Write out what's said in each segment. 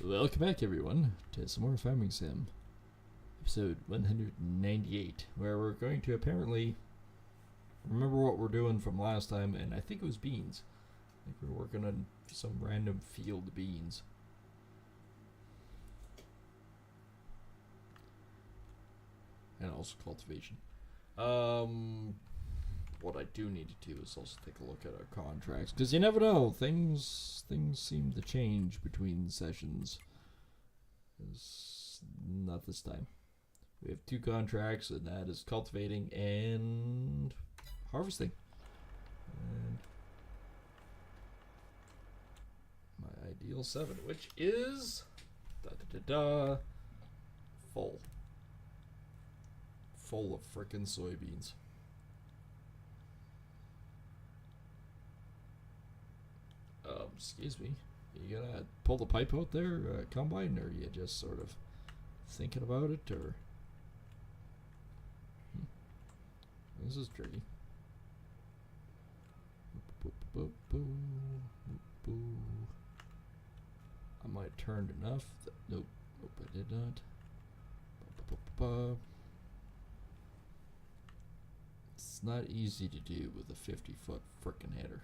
Welcome back, everyone, to some more Farming Sim, episode 198, where we're going to apparently remember what we're doing from last time, and I think it was beans. I think we're working on some random field beans. And also cultivation. What I do need to do is also take a look at our contracts, because you never know, things seem to change between sessions. Not this time. We have 2 contracts, and that is cultivating and harvesting. And my ideal 7, which is full of frickin' soybeans. Excuse me. You gonna pull the pipe out there, combine, or you just sort of thinking about it, or this is tricky. I might have turned enough. Nope, I did not. It's not easy to do with a 50-foot frickin' header.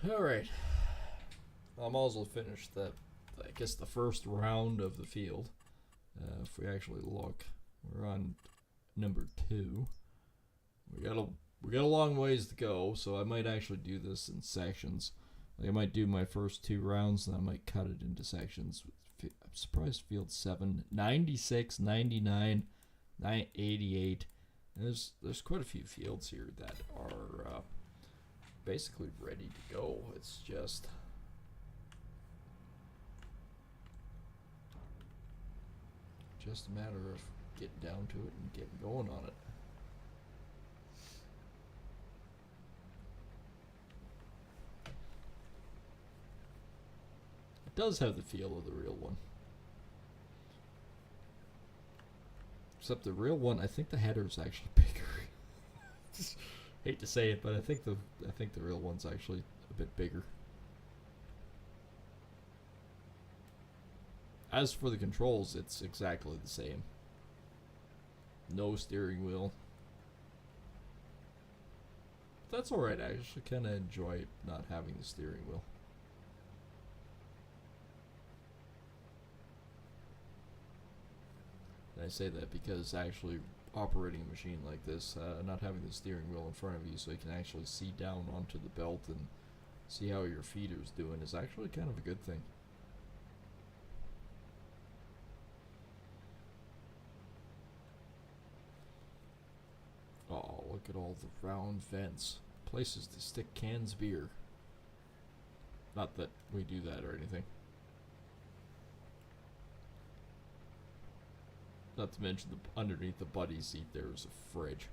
Alright. I might as well finish the first round of the field. If we actually look, we're on number 2. We got a long ways to go, so I might actually do this in sections. Like I might do my first 2 rounds, and I might cut it into sections. I'm surprised field 7, 96, 99, 88. And there's quite a few fields here that are basically ready to go. It's just a matter of getting down to it and getting going on it. It does have the feel of the real one. Except the real one, I think the header's actually bigger. Hate to say it, but I think the real one's actually a bit bigger. As for the controls, it's exactly the same. No steering wheel. But that's alright, I actually kind of enjoy not having the steering wheel. And I say that because actually operating a machine like this, not having the steering wheel in front of you so you can actually see down onto the belt and see how your feeder's doing is actually kind of a good thing. Oh, look at all the round vents. Places to stick cans of beer. Not that we do that or anything. Not to mention underneath the buddy seat there is a fridge.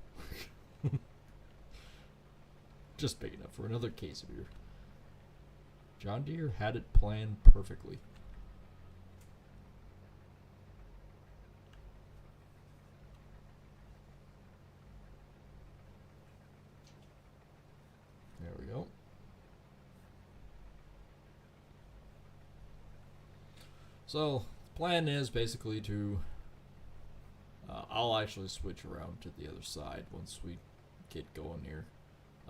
Just big enough for another case of beer. John Deere had it planned perfectly. There we go. So, the plan is basically to I'll actually switch around to the other side once we get going here.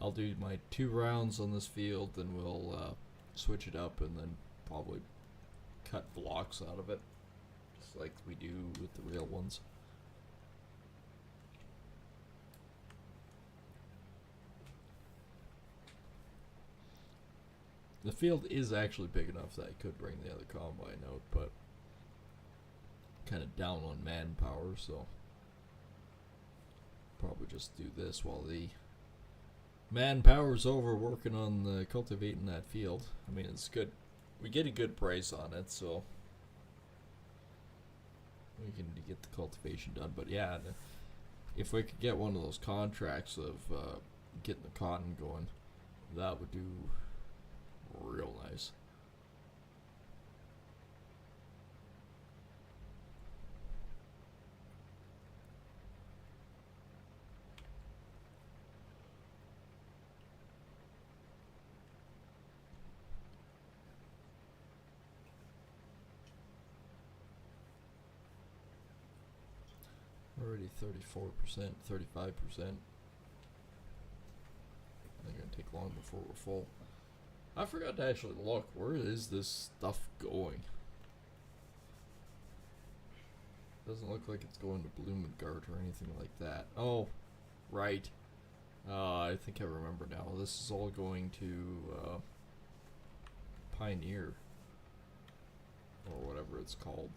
I'll do my 2 rounds on this field, then we'll switch it up and then probably cut blocks out of it, just like we do with the real ones. The field is actually big enough that I could bring the other combine out, but kind of down on manpower, so probably just do this while the manpower's over working on the cultivating that field. I mean, it's good. We get a good price on it, so we can get the cultivation done. But yeah, if we could get one of those contracts of getting the cotton going, that would do real nice. already 34%, 35%. They're gonna take long before we're full. I forgot to actually look. Where is this stuff going? Doesn't look like it's going to Blumengard or anything like that. Oh, right. I think I remember now. This is all going to Pioneer, or whatever it's called.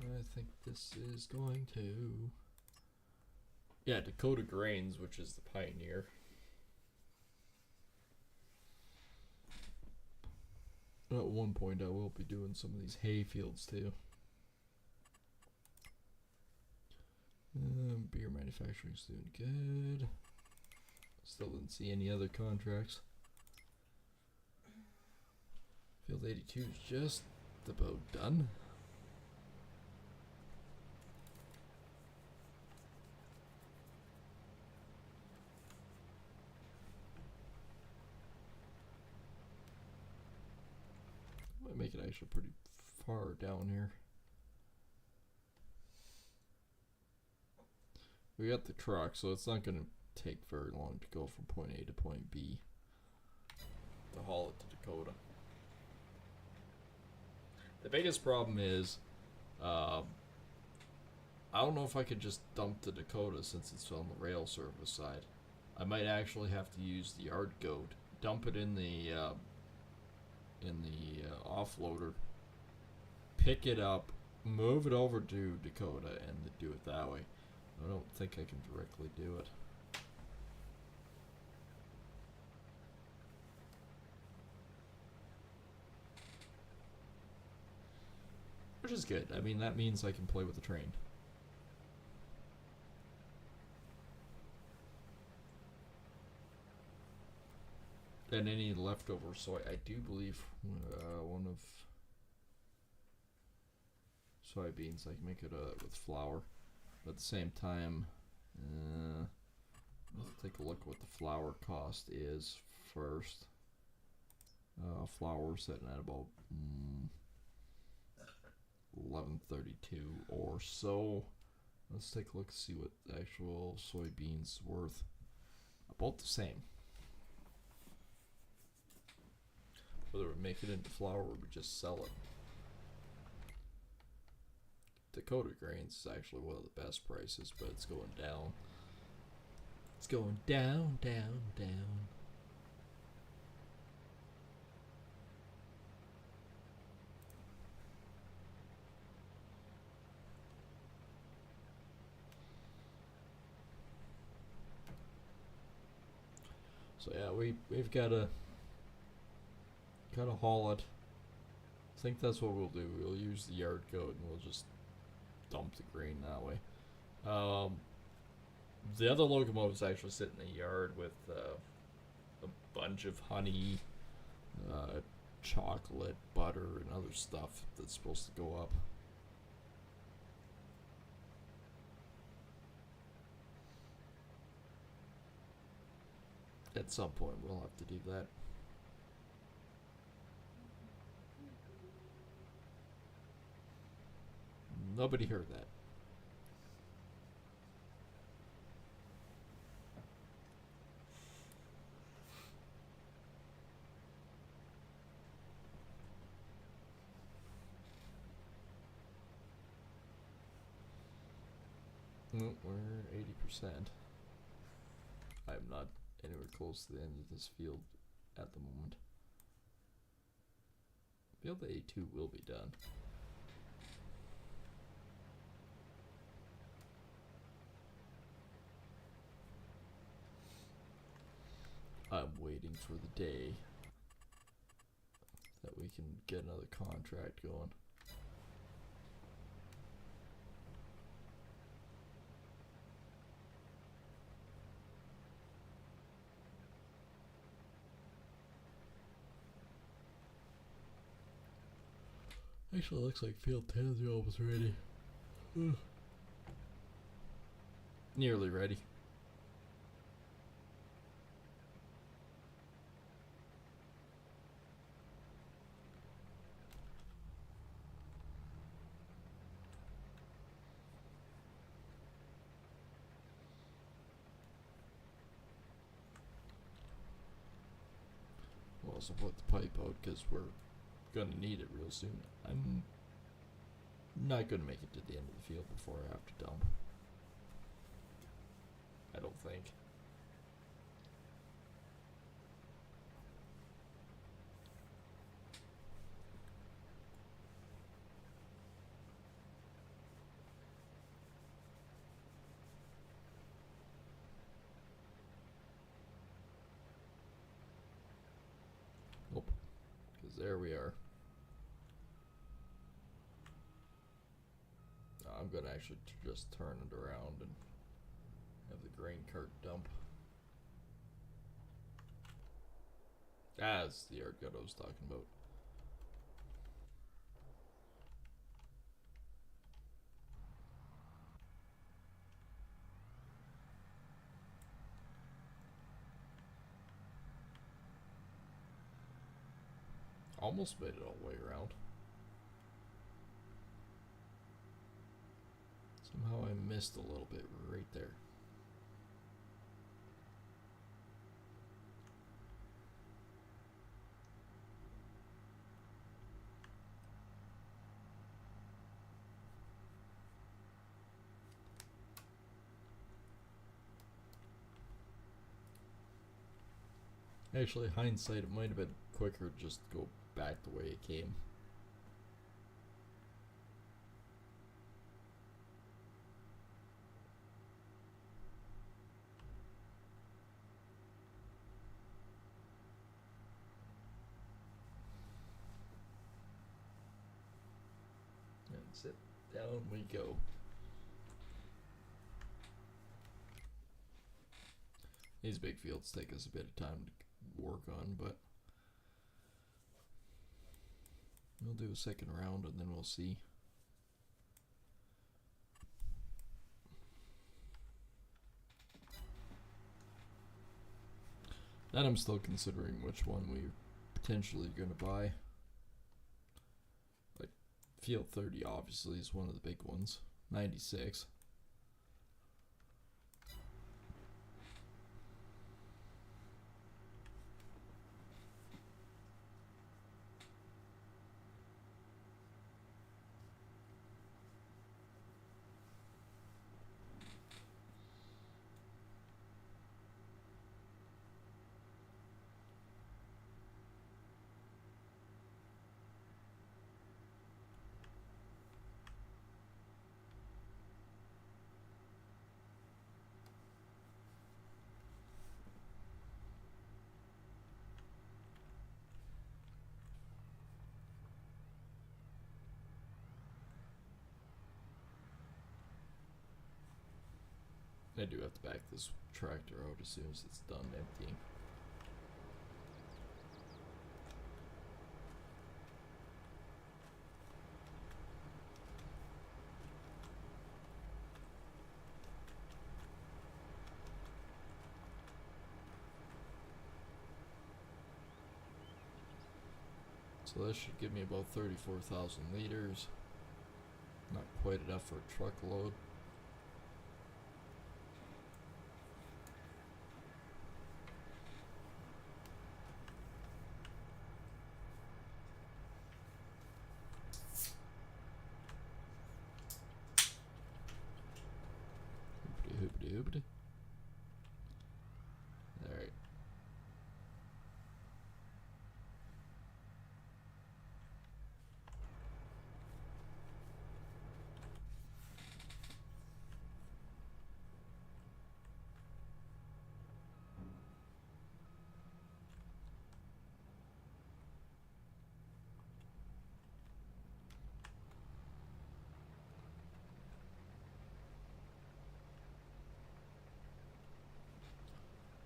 I think this is going to... Yeah, Dakota Grains, which is the Pioneer. At one point I will be doing some of these hay fields too. Beer manufacturing's doing good. Still didn't see any other contracts. Field 82 is just about done. Might make it actually pretty far down here. We got the truck, so it's not going to take very long to go from point A to point B to haul it to Dakota. The biggest problem is, I don't know if I could just dump to Dakota since it's on the rail service side. I might actually have to use the yard goat, dump it in the offloader, pick it up, move it over to Dakota, and do it that way. I don't think I can directly do it. Which is good. I mean, that means I can play with the train. And any leftover soy, I do believe one of soybeans, I can make it with flour. But at the same time, let's take a look at what the flour cost is first. Flour sitting at about $11.32 or so. Let's take a look and see what the actual soybeans worth. About the same. Whether we make it into flour or we just sell it. Dakota Grains is actually one of the best prices, but it's going down. It's going down, down, down. So yeah, we've gotta haul it. I think that's what we'll do. We'll use the yard goat and we'll just dump the grain that way. The other locomotive is actually sitting in the yard with a bunch of honey, chocolate, butter, and other stuff that's supposed to go up. At some point we'll have to do that. Nobody heard that. We're 80%. I'm not anywhere close to the end of this field at the moment. Field A2 will be done. I'm waiting for the day that we can get another contract going. Actually, it looks like field 10 is almost ready. Nearly ready. as well put the pipe out because we're gonna need it real soon. I'm not gonna make it to the end of the field before I have to dump. I don't think. Nope. Because there we are. I'm gonna actually just turn it around and have the grain cart dump. That's the yard gut I was talking about. Almost made it all the way around. Somehow I missed a little bit right there. Actually, hindsight, it might have been quicker to just go back the way it came. And sit down we go. These big fields take us a bit of time to work on, but we'll do a second round and then we'll see. And I'm still considering which one we're potentially going to buy. Like, Field 30 obviously is one of the big ones. 96. I do have to back this tractor out as soon as it's done emptying. So this should give me about 34,000 liters. Not quite enough for a truckload. Hoopty hoopty. Alright.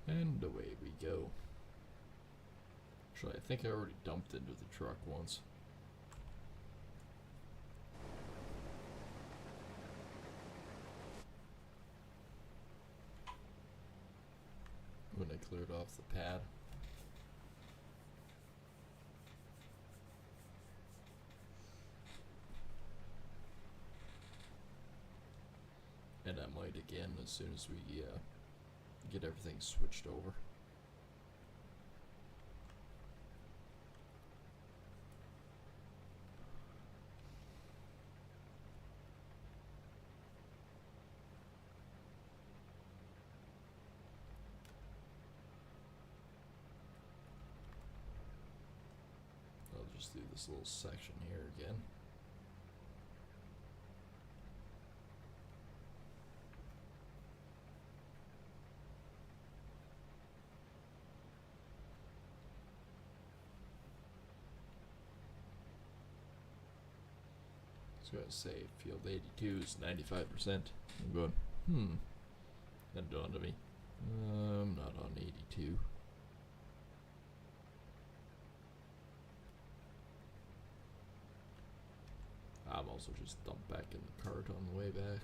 And away we go. Actually, I think I already dumped into the truck once. When I cleared off the pad. And I might again as soon as we get everything switched over. just do this little section here again. It's going to say field 82 is 95%. I'm going, that dawned on me. I'm not on 82. I'm also just dumped back in the cart on the way back.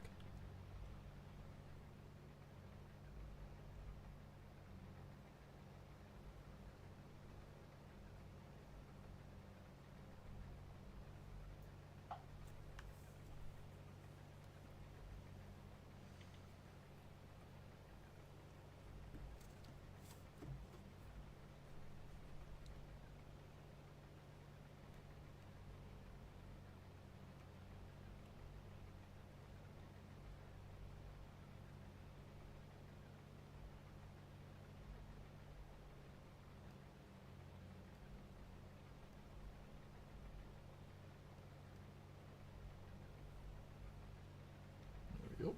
There we go.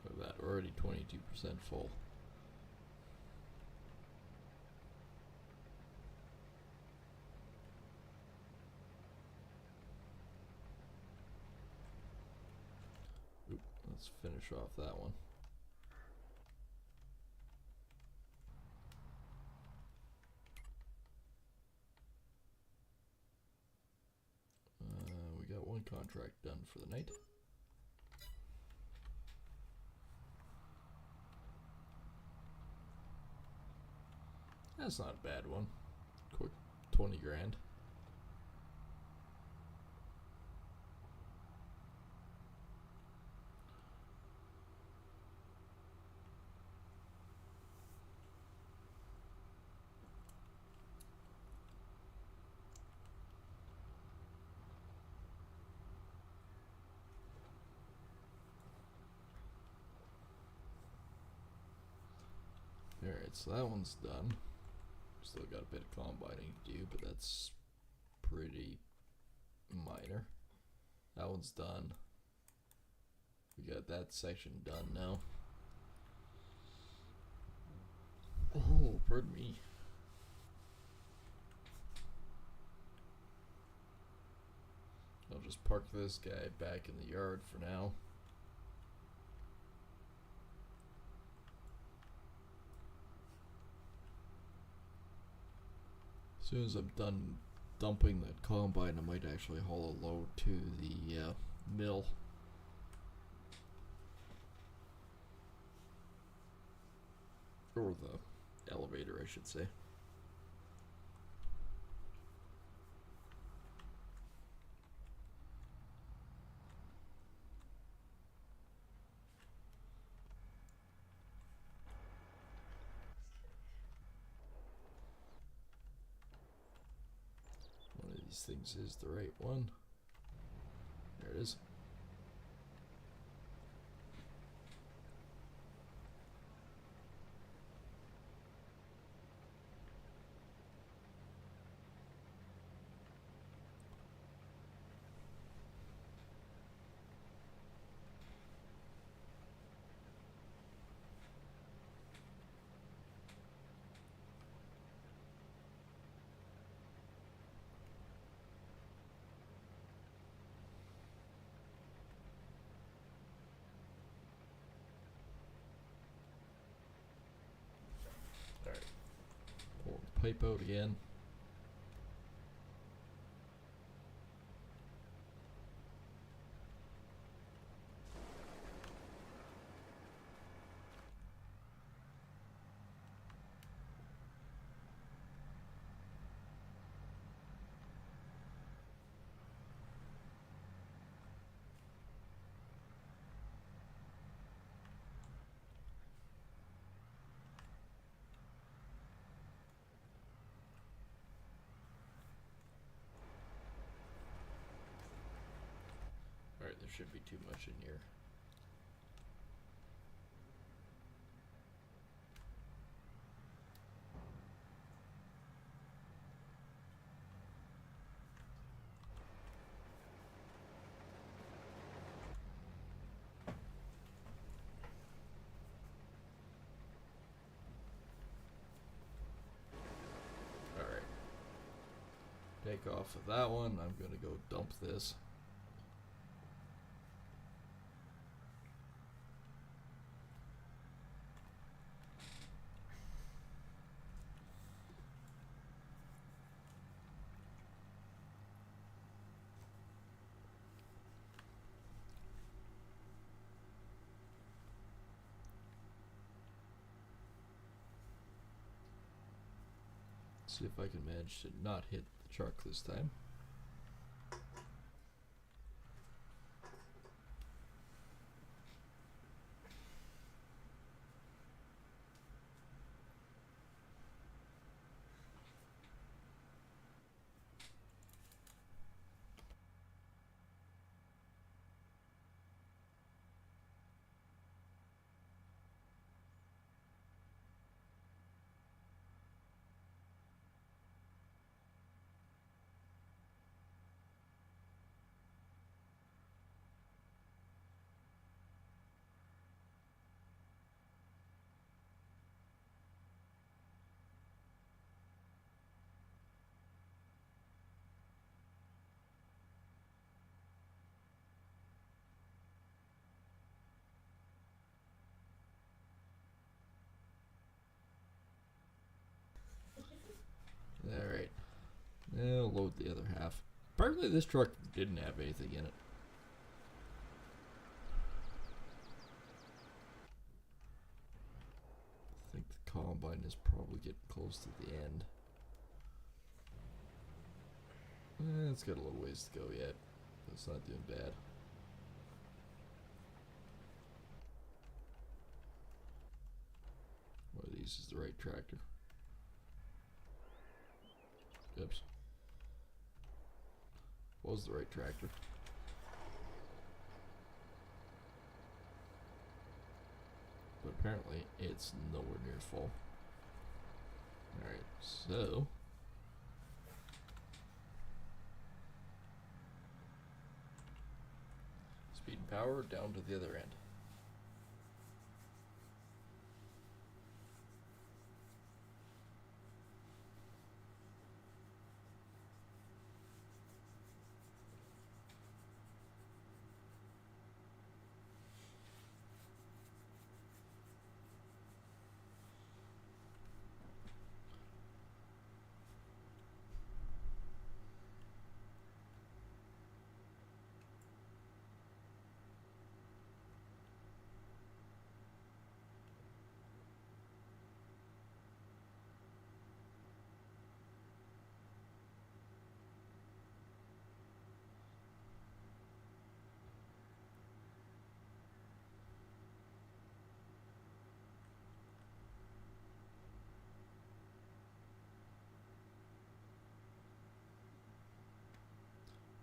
Look at that, already 22% full. Oop, let's finish off that one. We got one contract done for the night. That's not a bad one. Quick 20 grand. Alright, so that one's done. Still got a bit of combining to do, but that's pretty minor. That one's done. We got that section done now. Oh, pardon me. I'll just park this guy back in the yard for now. As soon as I'm done dumping that combine, I might actually haul a load to the mill. Or the elevator, I should say. One of these things is the right one. There it is. Alright. Pull the pipe out again. Alright, there shouldn't be too much in here. Take off of that one. I'm going to go dump this. See if I can manage to not hit the truck this time. Alright. Now load the other half. Apparently this truck didn't have anything in it. I think the combine is probably getting close to the end. It's got a little ways to go yet. But it's not doing bad. One of these is the right tractor. Oops. Was the right tractor. But apparently it's nowhere near full. Alright, so speed and power down to the other end.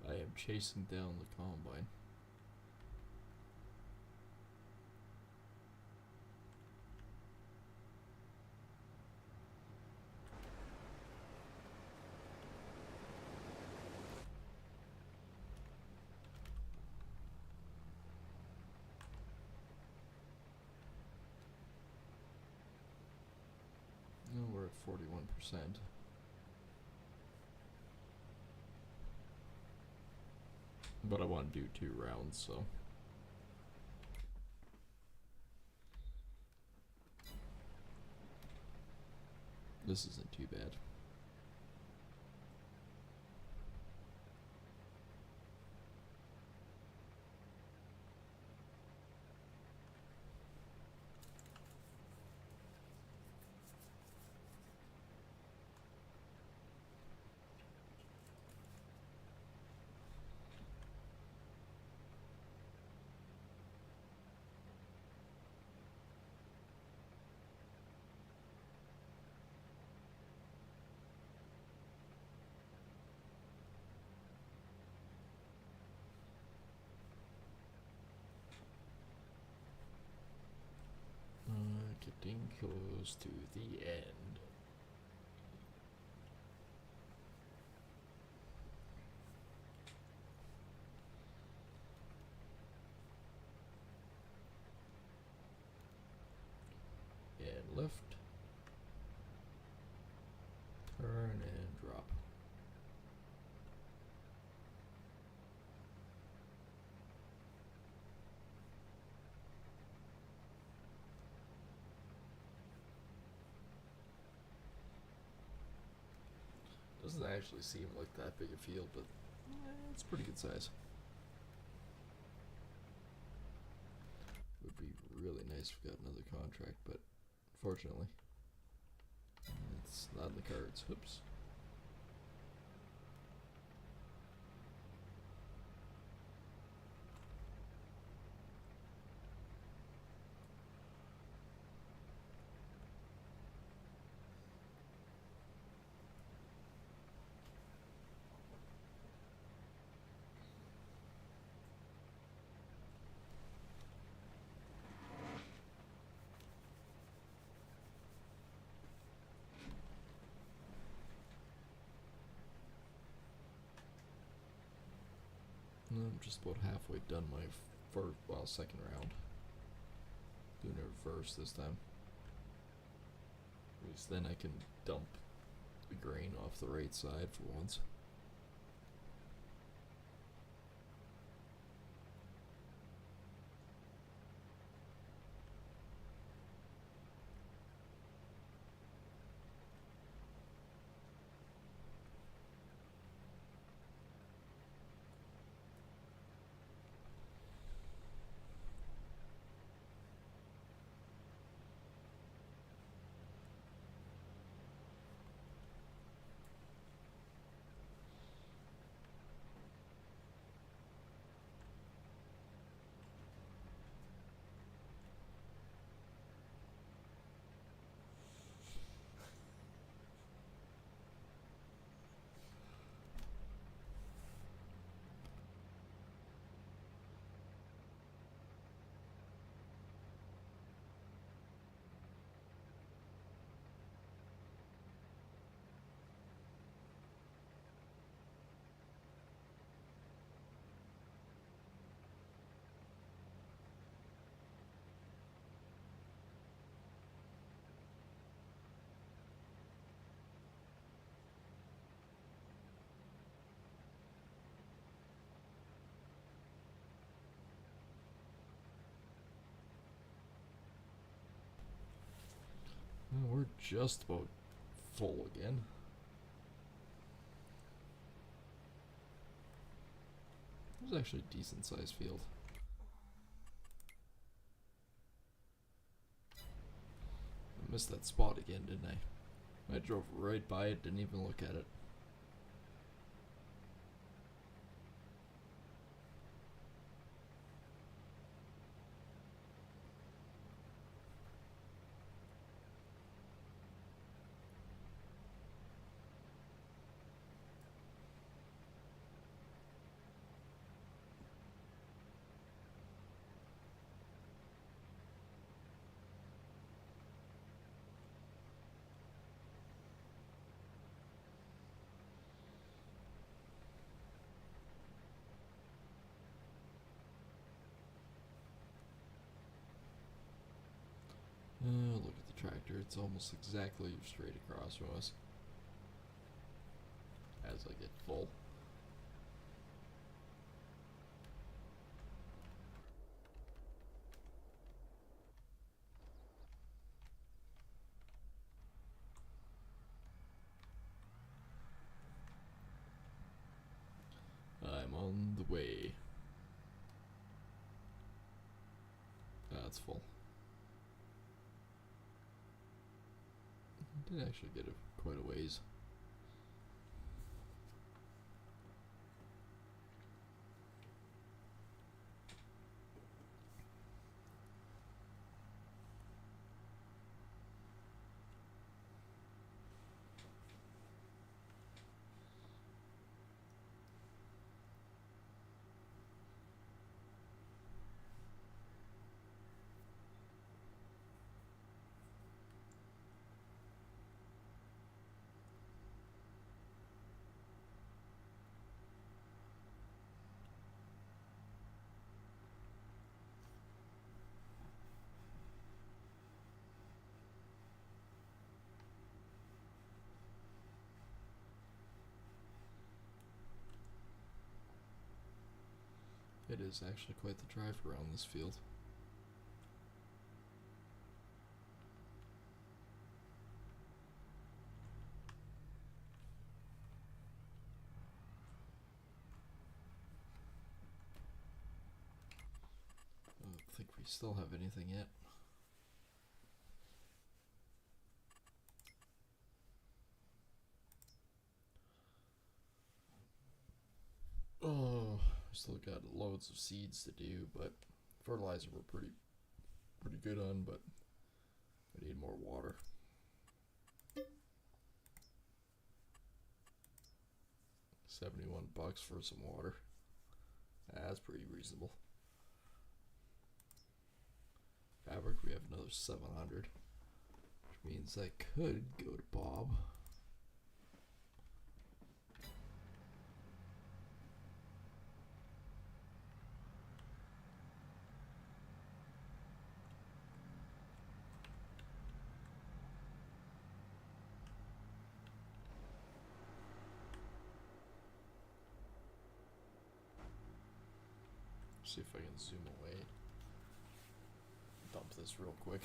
I am chasing down the combine. No, we're at 41%. But I want to do 2 rounds, so. This isn't too bad. Getting close to the end. And lift. Turn and drop. Doesn't actually seem like that big a field, but it's pretty good size. Would be really nice if we got another contract, but fortunately, it's not in the cards. Oops. I'm just about halfway done my second round. Doing it reverse this time. At least then I can dump the grain off the right side for once. Well, we're just about full again. It was actually a decent sized field. I missed that spot again, didn't I? I drove right by it, didn't even look at it. Look at the tractor, it's almost exactly straight across from us. As I get full. I'm on the way. It's full. Did actually get quite a ways. It is actually quite the drive around this field. still have anything yet. Oh, still got loads of seeds to do, but fertilizer we're pretty good on, but I need more water. $71 for some water. That's pretty reasonable. Fabric, we have another 700, which means I could go to Bob. See if I can zoom away. Dump this real quick.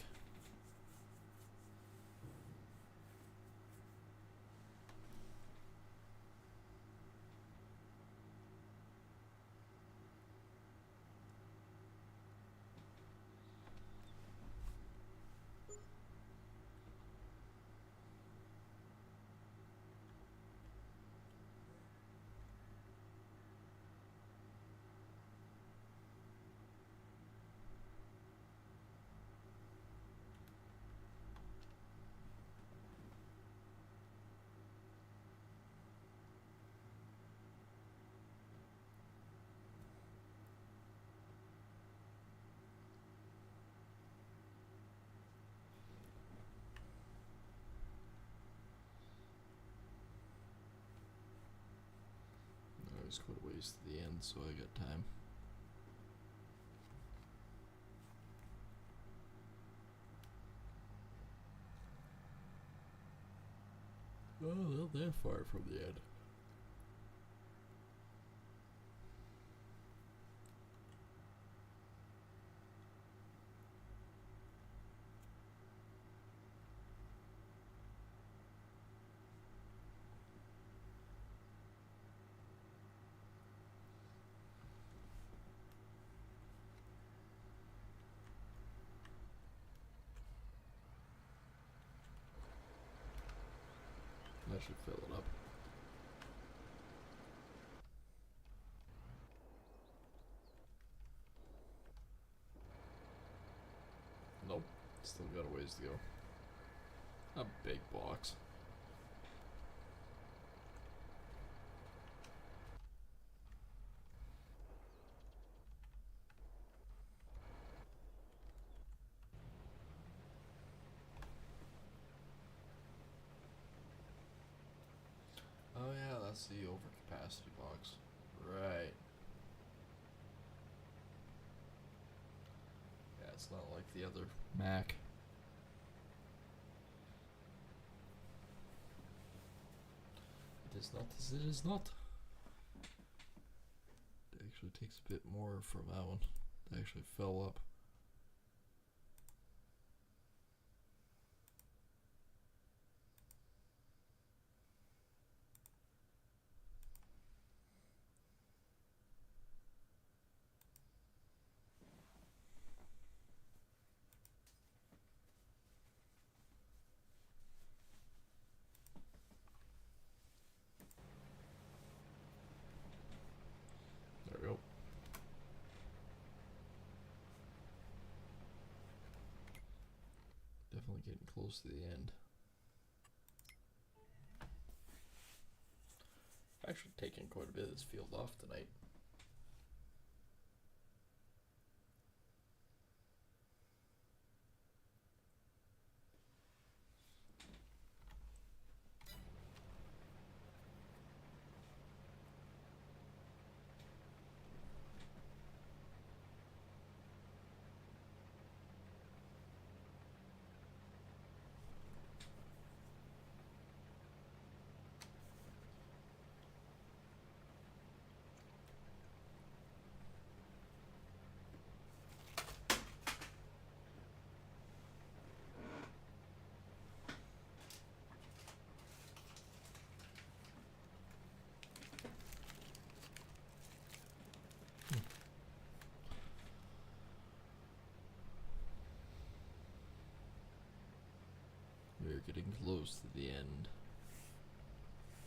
Just quite a ways to the end, so I got time. Oh, not that far from the end. That should fill it up. Nope, still got a ways to go. A big box. Oh yeah, that's the overcapacity box. Right. Yeah, it's not like the other Mac. It is not as it is not. It actually takes a bit more from that one. It actually fell up. There we go. Definitely getting close to the end. Actually taking quite a bit of this field off tonight. are getting close to the end.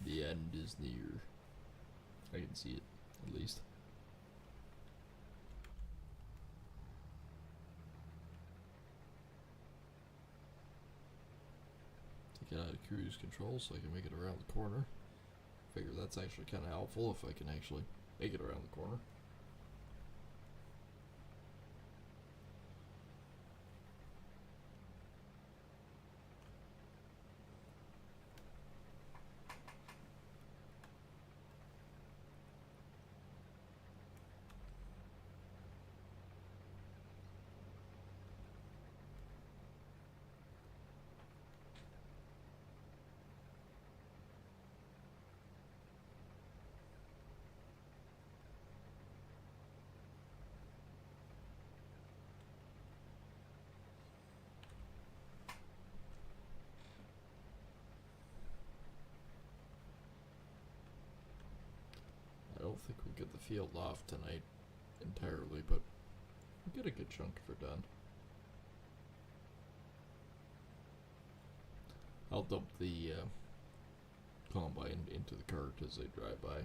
The end is near. I can see it, at least. Take it out of cruise control so I can make it around the corner. Figure that's actually kind of helpful if I can actually make it around the corner. I don't think we get the field off tonight entirely, but we get a good chunk of it done. I'll dump the combine into the cart as they drive by.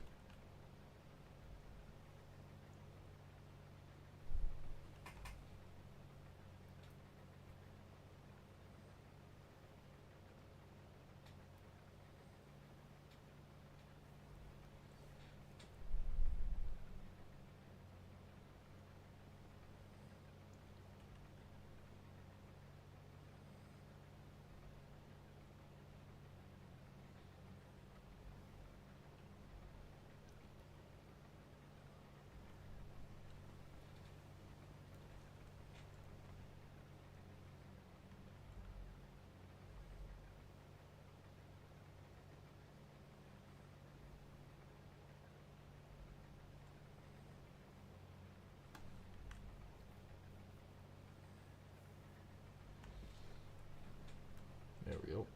There we go.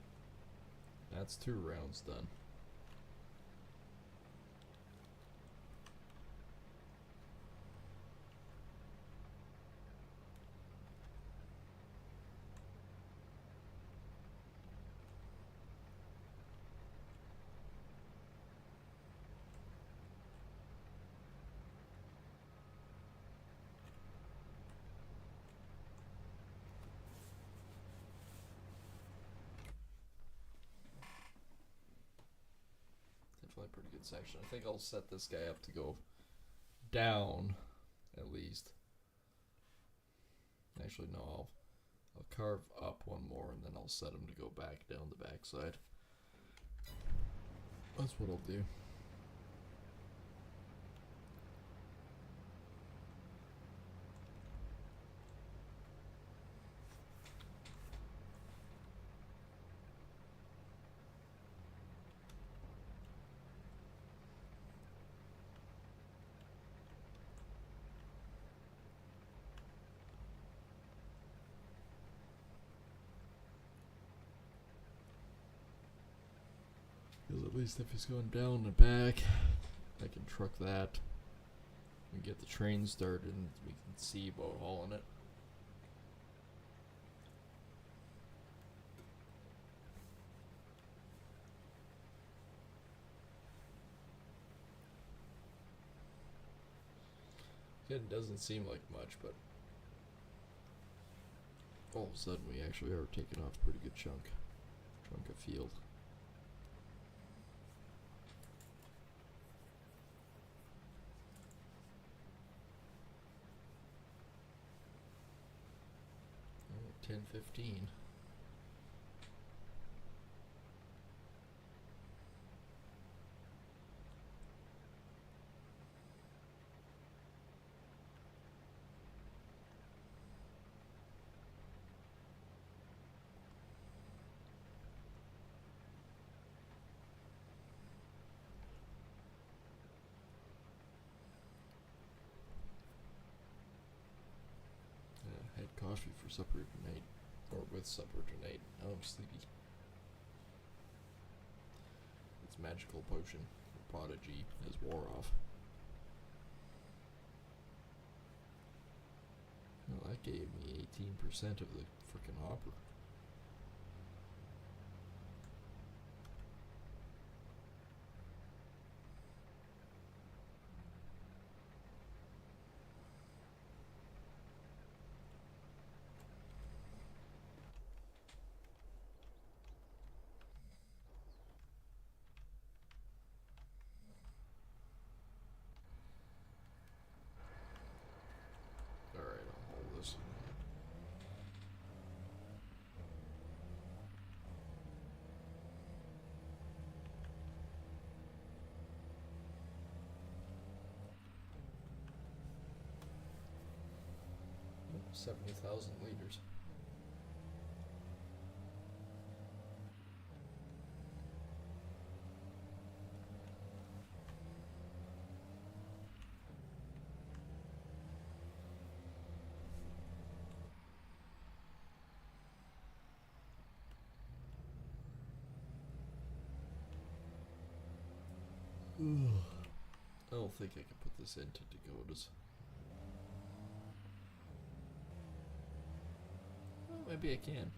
That's 2 rounds done. Definitely a pretty good section. I think I'll set this guy up to go down at least. Actually, no, I'll carve up one more and then I'll set him to go back down the backside. That's what I'll do. Because at least if he's going down and back, I can truck that. We get the train started and we can see about hauling it. It doesn't seem like much, but all of a sudden we actually are taking off a pretty good chunk of field. Oh, 10:15. Had coffee for supper tonight, or with supper tonight. Now I'm sleepy. It's magical potion. Prodigy has wore off. Well, that gave me 18% of the frickin' hopper. 70,000 liters. I don't think I can put this into Dakotas. Well, maybe I can.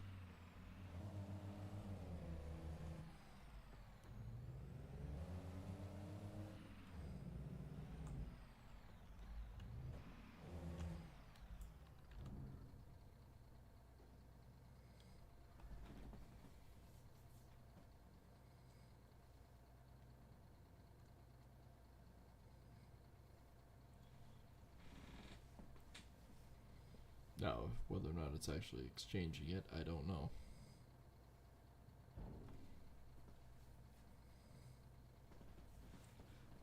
Now, whether or not it's actually exchanging it, I don't know.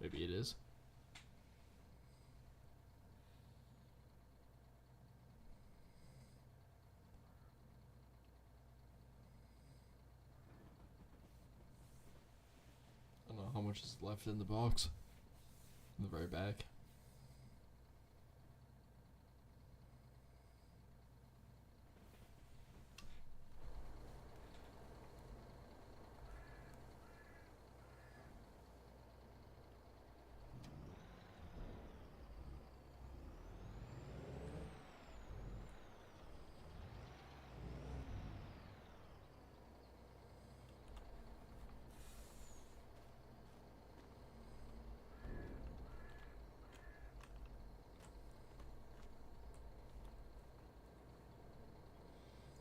Maybe it is. I don't know how much is left in the box. In the very back.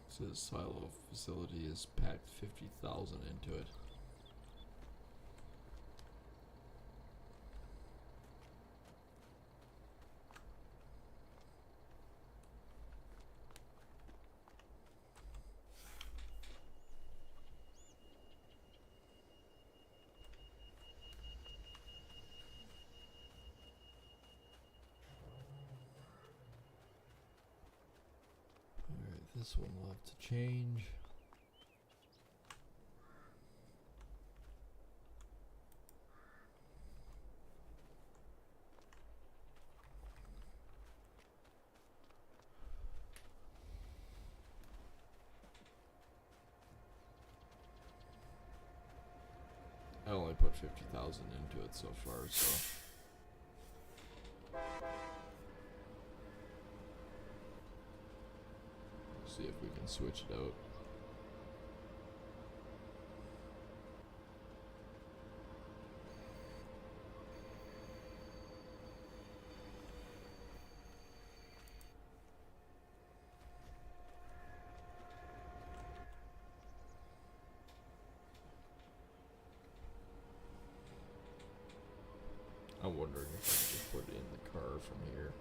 Says silo facility has packed 50,000 into it. This one will have to change. I only put 50,000 into it so far, so. See if we can switch it out. I'm wondering if I can just put it in the car from here.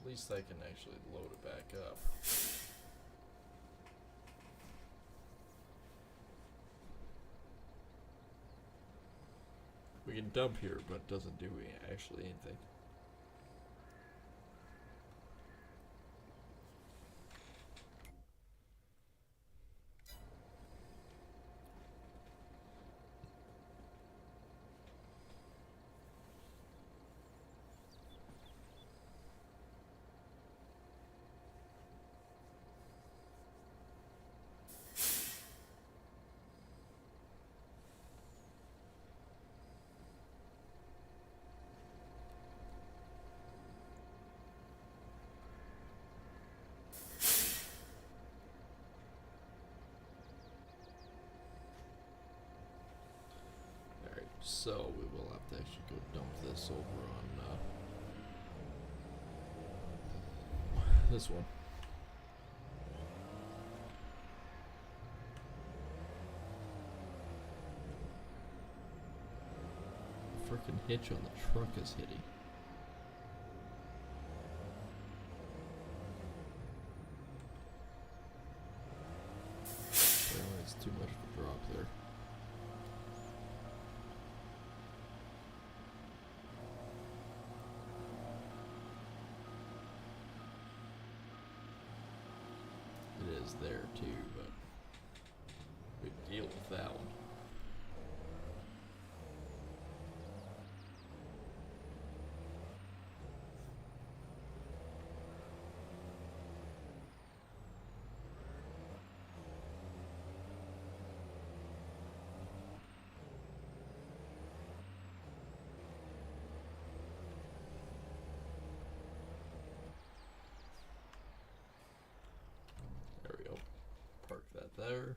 At least I can actually load it back up. We can dump here, but it doesn't do actually anything. So we will have to actually go dump this over on this one. The frickin' hitch on the truck is hitting. Apparently it's too much of a drop there. It is there too, but big deal with that one. There we go. Park that there.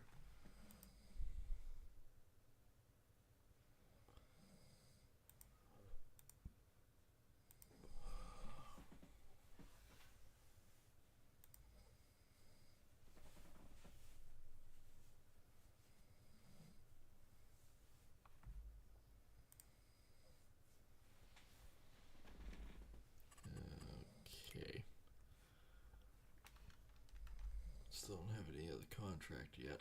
Okay. Still don't have any of the contract yet.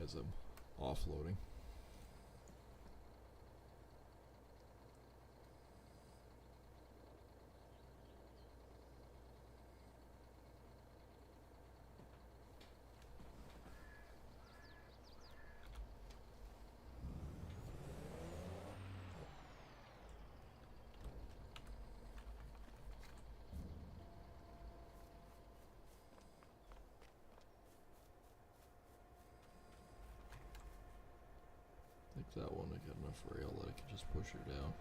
As I'm offloading. I think that one I got enough rail that I could just push her down.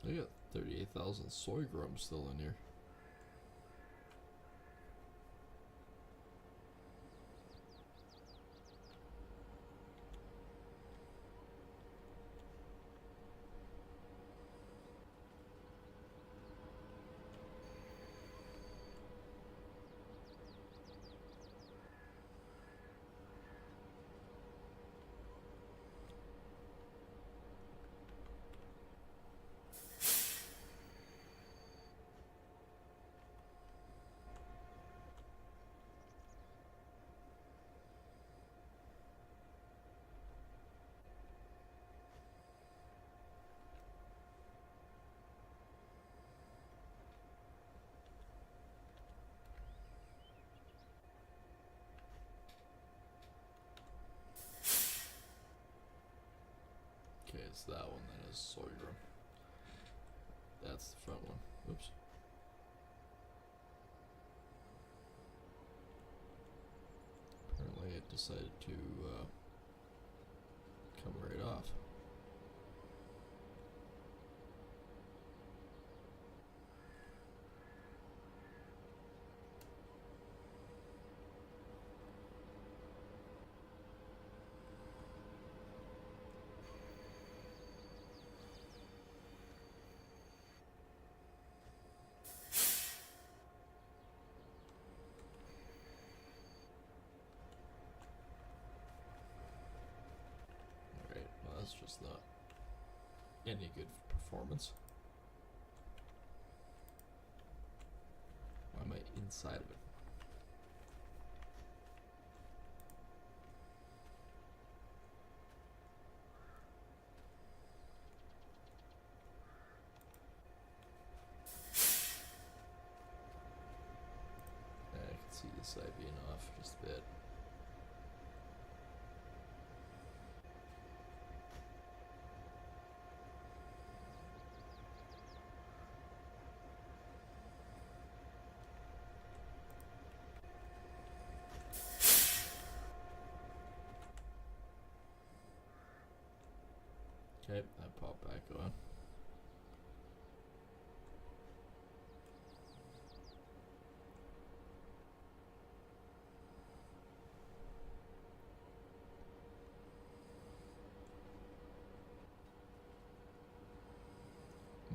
I got 38,000 soy grums still in here. Okay, it's that one that is soy grum. That's the front one. Oops. Apparently it decided to come right off. Alright, well that's just not any good performance. Why am I inside of it? I can see this side being off just a bit. Okay, that popped back on.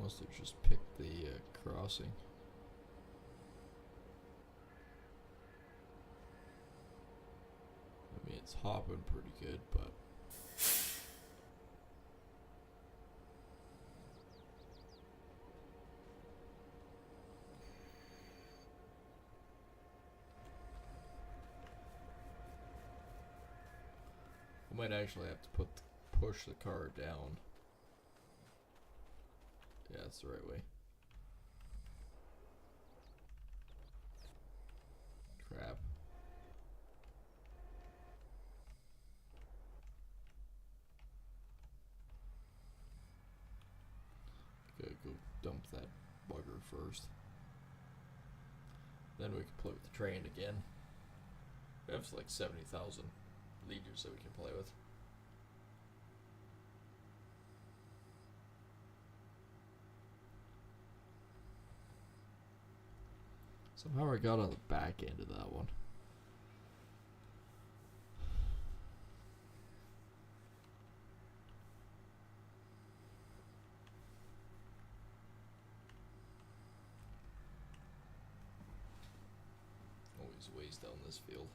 Must have just picked the crossing. I mean, it's hopping pretty good, but I might actually have to push the car down. Yeah, that's the right way. Crap. Gotta go dump that bugger first. Then we can play with the train again. We have like 70,000 liters that we can play with. Somehow I got on the back end of that one. Always ways down this field.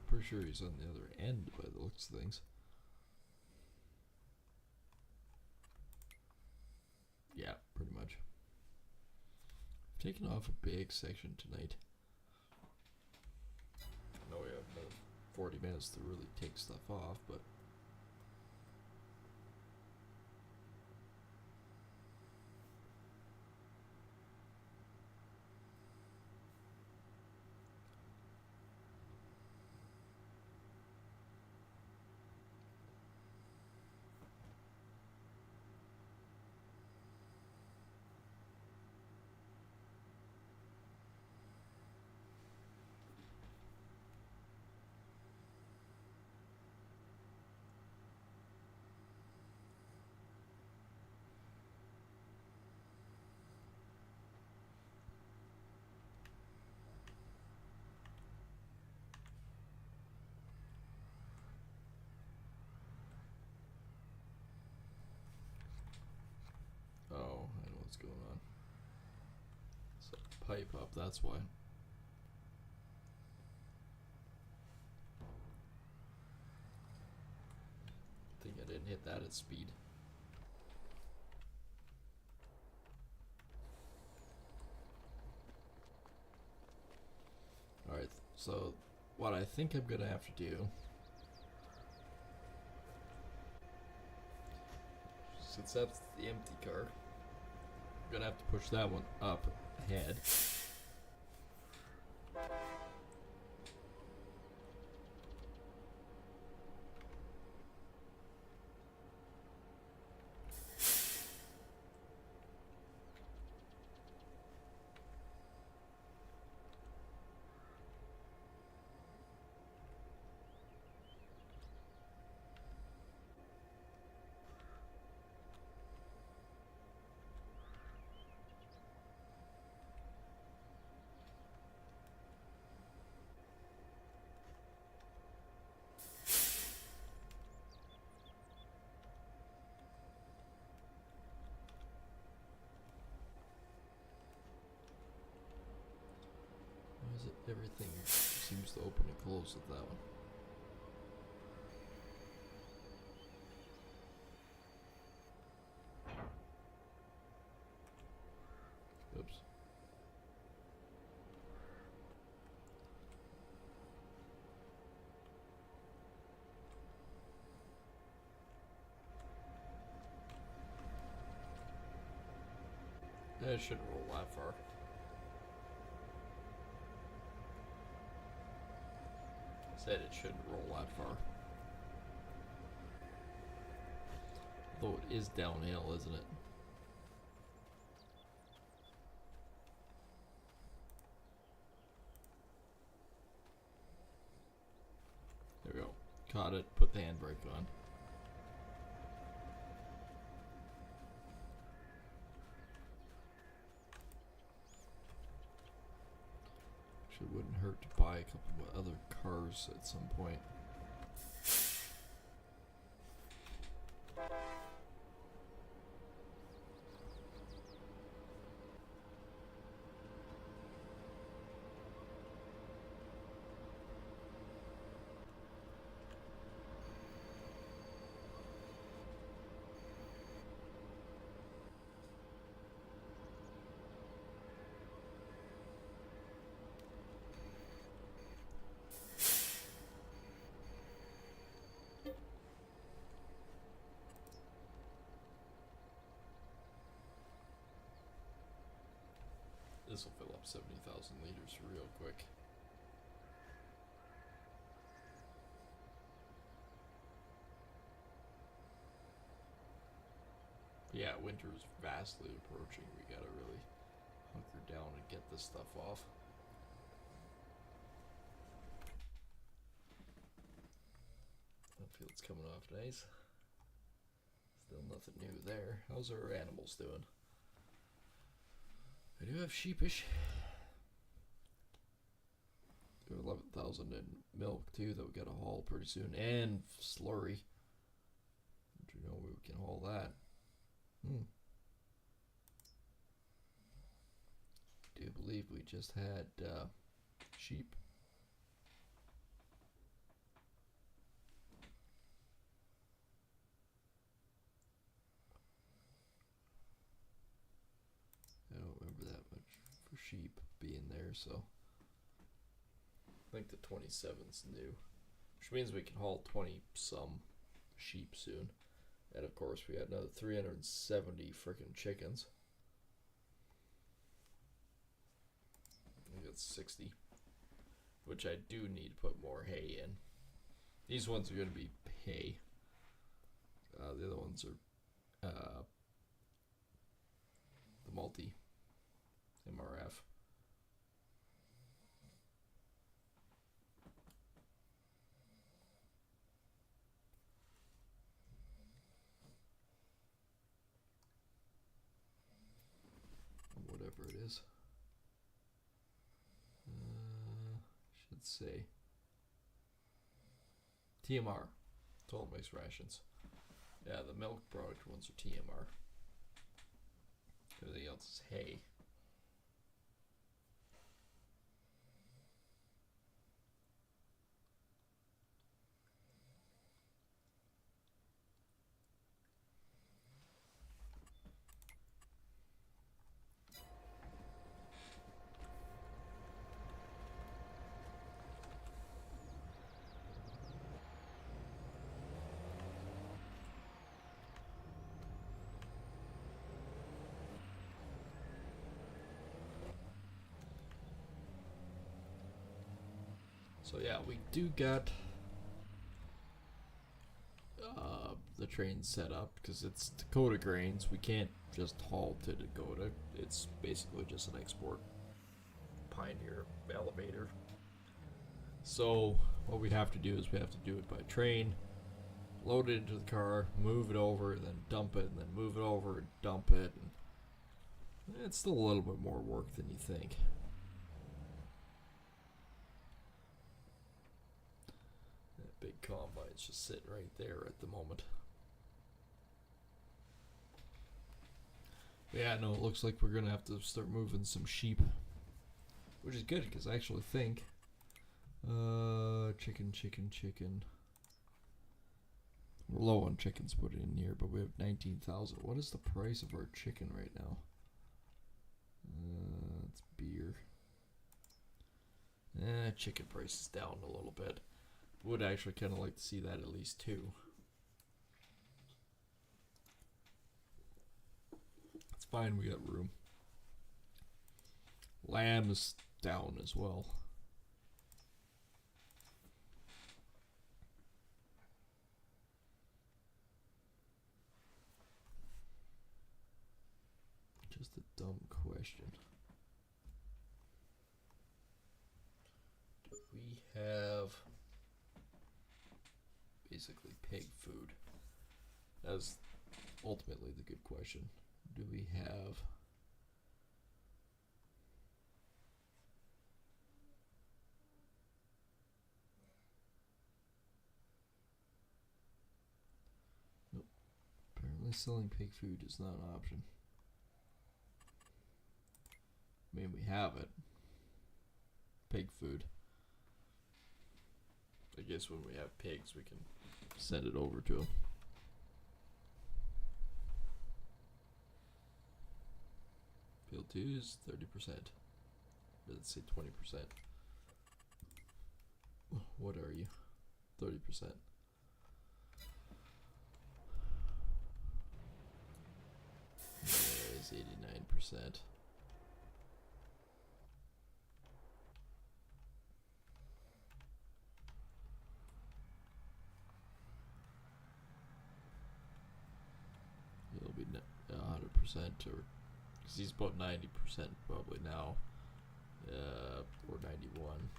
Pretty sure he's on the other end by the looks of things. Yeah, pretty much. I've taken off a big section tonight. I know we have about 40 minutes to really take stuff off, but oh, I know what's going on. It's a pipe up, that's why. I think I didn't hit that at speed. Alright, so what I think I'm gonna have to do, since that's the empty car, I'm gonna have to push that one up ahead. Why is it everything seems to open and close with that one? Oops. It shouldn't roll that far. Said it shouldn't roll that far. Though it is downhill, isn't it? There we go. Caught it, put the handbrake on. Actually, wouldn't hurt to buy a couple of other cars at some point. This will fill up 70,000 liters real quick. Yeah, winter is vastly approaching. We gotta really hunker down and get this stuff off. That field's coming off nice. Still nothing new there. How's our animals doing? I do have sheepish. We have 11,000 in milk too that we gotta haul pretty soon, and slurry. Don't you know we can haul that? Do believe we just had sheep. I don't remember that much for sheep being there, so I think the 27's new, which means we can haul 20 some sheep soon. And of course we had another 370 freaking chickens. I think that's 60, which I do need to put more hay in. These ones are going to be hay. The other ones are the multi MRF. Whatever it is. Should say TMR, total mixed rations. Yeah, the milk product ones are TMR. Everything else is hay. So yeah, we do got the train set up because it's Dakota Grains. We can't just haul to Dakota. It's basically just an export Pioneer elevator. So what we have to do is we have to do it by train, load it into the car, move it over, and then dump it, and then move it over and dump it. And it's still a little bit more work than you think. Big combine's just sitting right there at the moment. Yeah, no, it looks like we're gonna have to start moving some sheep, which is good because I actually think chicken. We're low on chickens put in here, but we have 19,000. What is the price of our chicken right now? It's beer. Chicken price is down a little bit. Would actually kind of like to see that at least too. It's fine, we got room. Lamb's down as well. Just a dumb question. Do we have basically pig food? That's ultimately the good question. Do we have apparently selling pig food is not an option. I mean, we have it. Pig food. I guess when we have pigs, we can send it over to them. Field 2 is 30%. Let's say 20%. What are you? 30%. Is 89%. It'll be 100% or because he's about 90% probably now, or 91.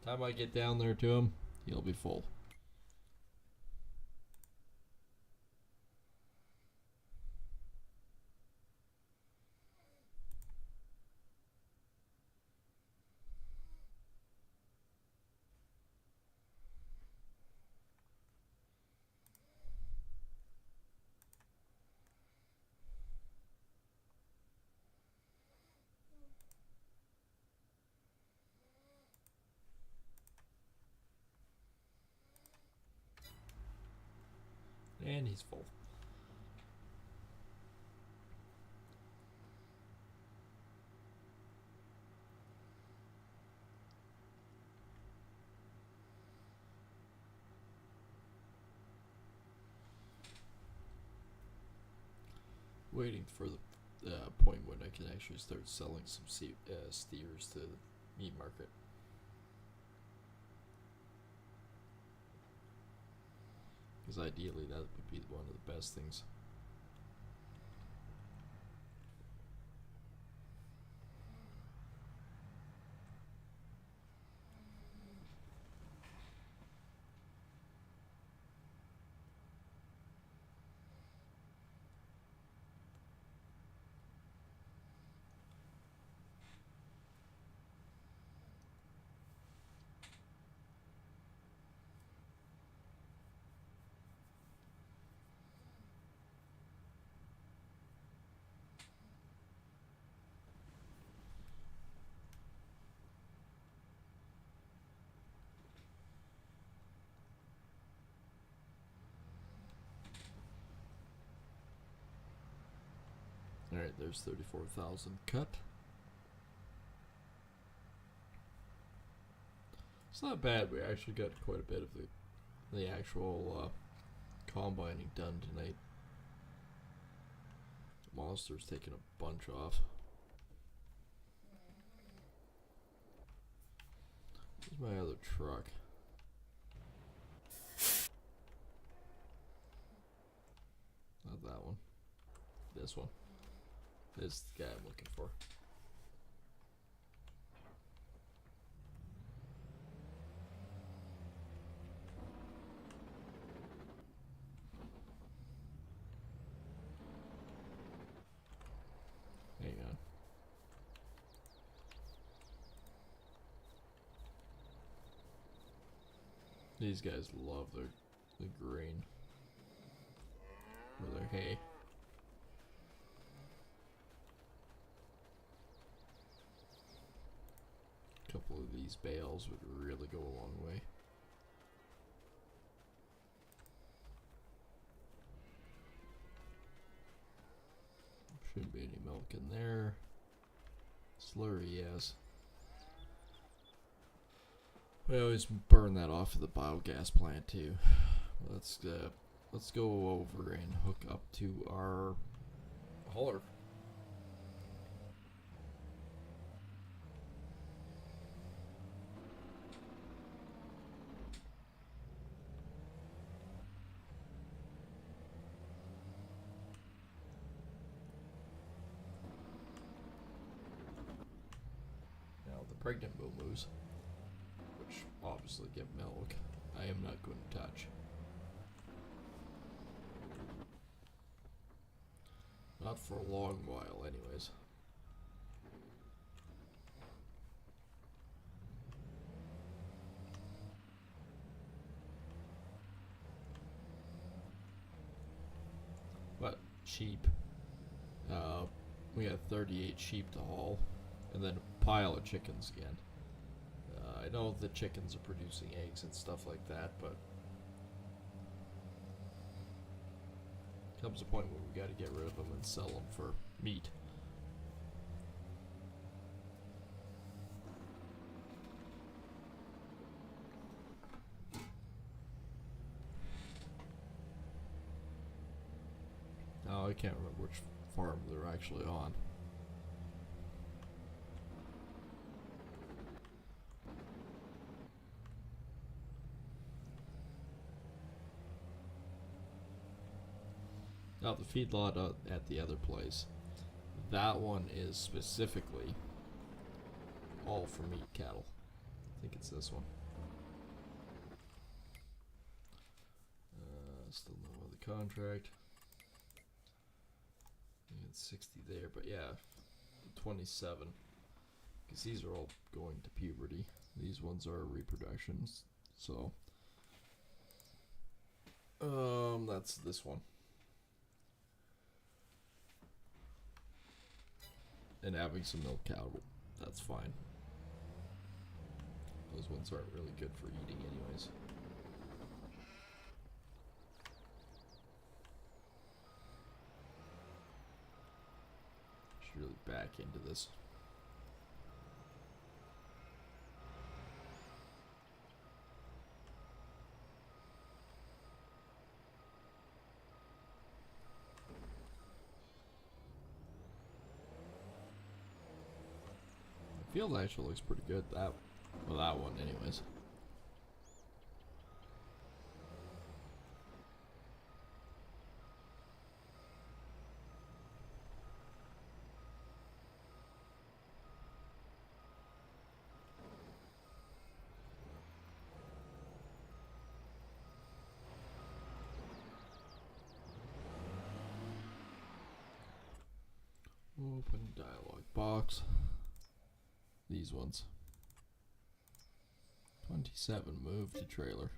Time I get down there to him, he'll be full. And he's full. Waiting for the point when I can actually start selling some steers to the meat market. Because ideally that would be one of the best things. Alright, there's 34,000 cut. It's not bad. We actually got quite a bit of the actual combining done tonight. Monster's taking a bunch off. Where's my other truck? Not that one. This one. This is the guy I'm looking for. Hang on. These guys love the grain. Or their hay. A couple of these bales would really go a long way. Shouldn't be any milk in there. Slurry, yes. We always burn that off of the biogas plant too. Let's let's go over and hook up to our hauler. Now the pregnant moo-moos, which obviously get milk, I am not going to touch. Not for a long while, anyways. But sheep. We got 38 sheep to haul, and then a pile of chickens again. I know the chickens are producing eggs and stuff like that, but comes a point where we got to get rid of them and sell them for meat. Now I can't remember which farm they're actually on. Now the feedlot at the other place, that one is specifically all for meat cattle. I think it's this one. Still no other contract. It's 60 there, but yeah, 27. Because these are all going to puberty. These ones are reproductions. So, that's this one. And having some milk cattle, that's fine. Those ones aren't really good for eating anyways. Should really back into this. The field actually looks pretty good. That one anyways. Open dialog box. These ones. 27 move to trailer.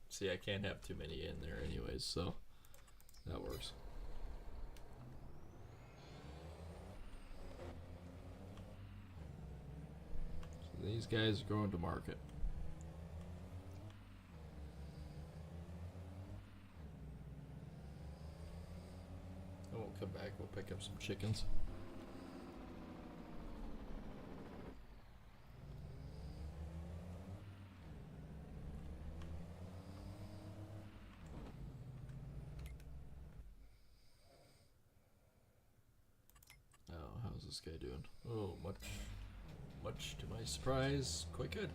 See, I can't have too many in there anyways, so that works. So these guys are going to market. And we'll come back, we'll pick up some chickens. How's this guy doing? Oh, much to my surprise, quite good.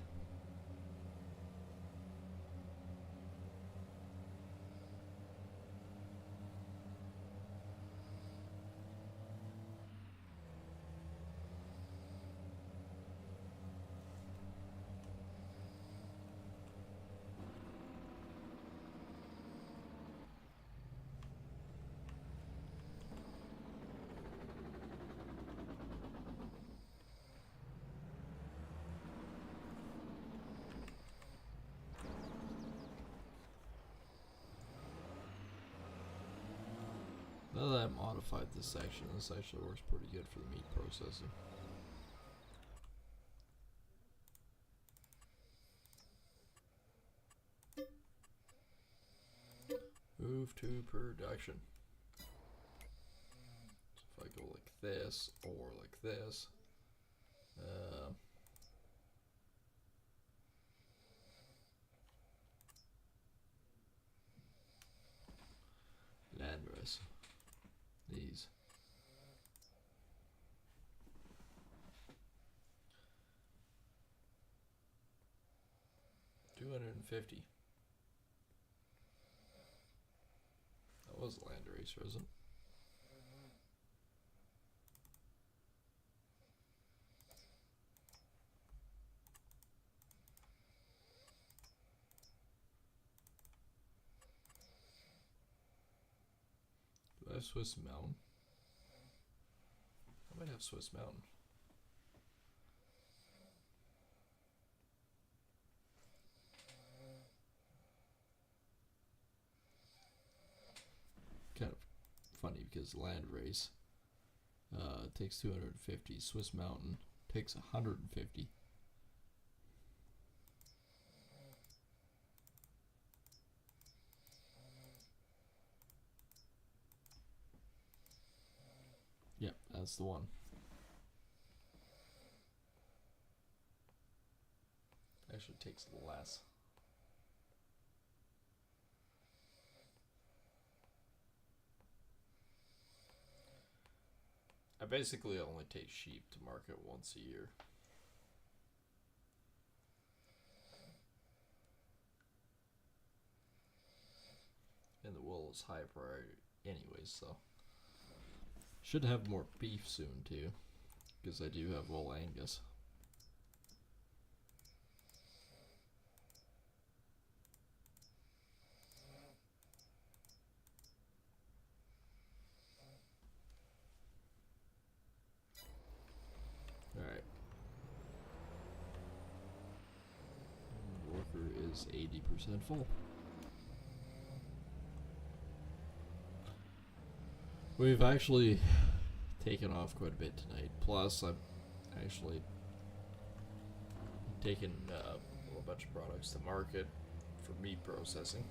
Now that I've modified this section, this actually works pretty good for the meat processing. Move to production. So if I go like this or like this, 250. That was a land race, wasn't it? Do I have Swiss Mountain? I might have Swiss Mountain. Kind of funny because land race takes 250. Swiss Mountain takes 150. Yep, that's the one. Actually takes less. I basically only take sheep to market once a year. And the wool is high priority anyways, so. Should have more beef soon too, because I do have wool Angus. Alright. Worker is 80% full. We've actually taken off quite a bit tonight. Plus, I've actually taken a bunch of products to market for meat processing.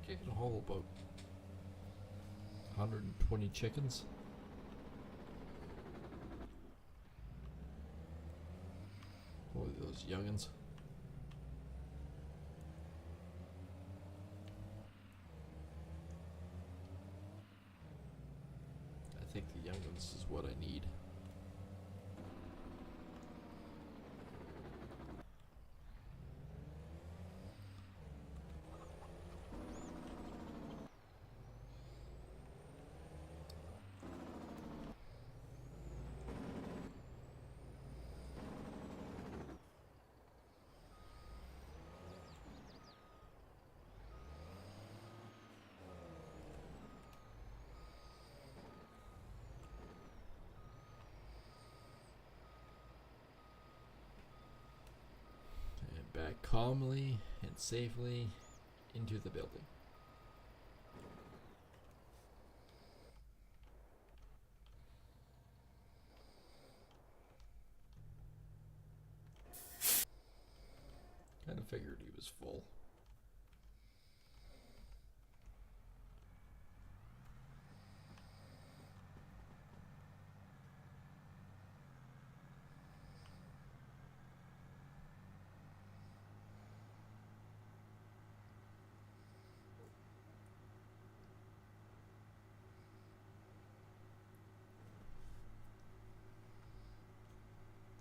I can haul about 120 chickens. Holy, those youngins. I think the youngins is what I need. Back calmly and safely into the building. Kind of figured he was full.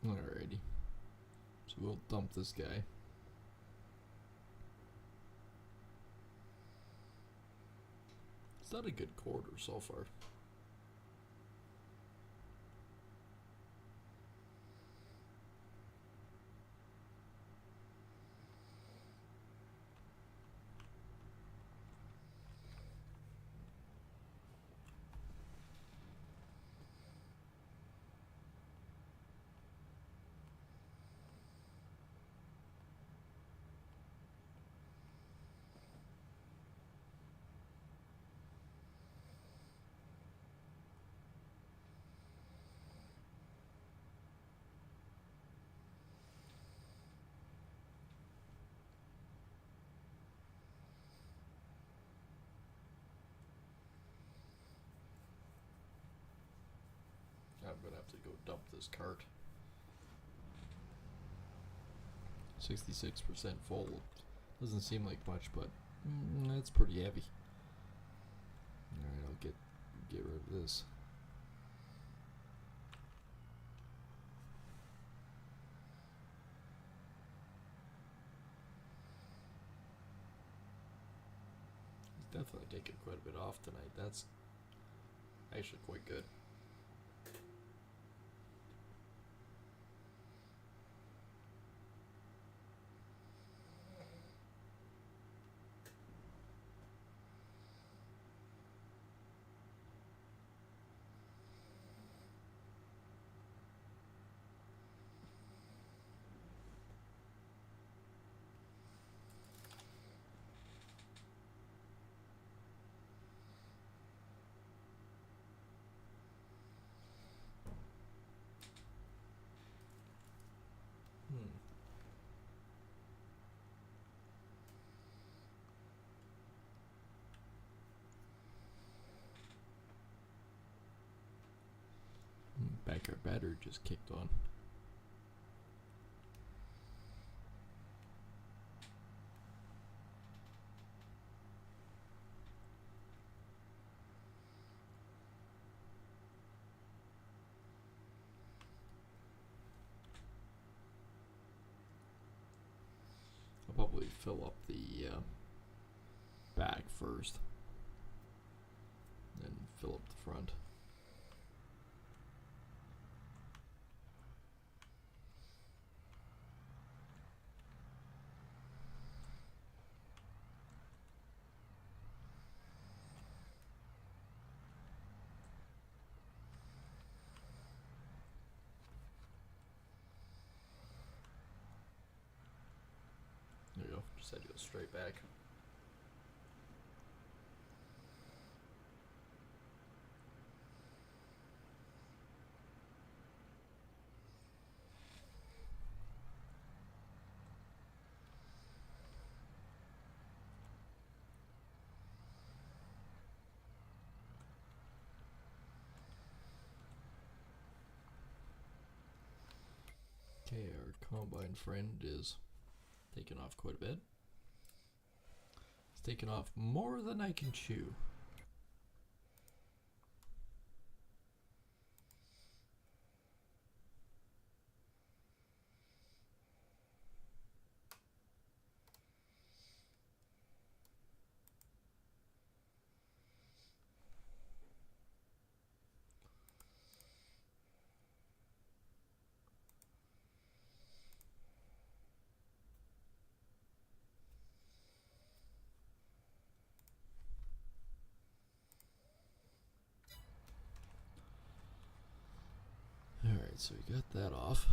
Alrighty. So we'll dump this guy. It's not a good quarter so far. I'm gonna have to go dump this cart. 66% full. Doesn't seem like much, but that's pretty heavy. Alright, I'll get rid of this. He's definitely taking quite a bit off tonight. That's actually quite good. Backyard battery just kicked on. I'll probably fill up the back first, then fill up the front. There you go. Just had to go straight back. Okay, our combine friend is taking off quite a bit. It's taking off more than I can chew. Alright, so we got that off.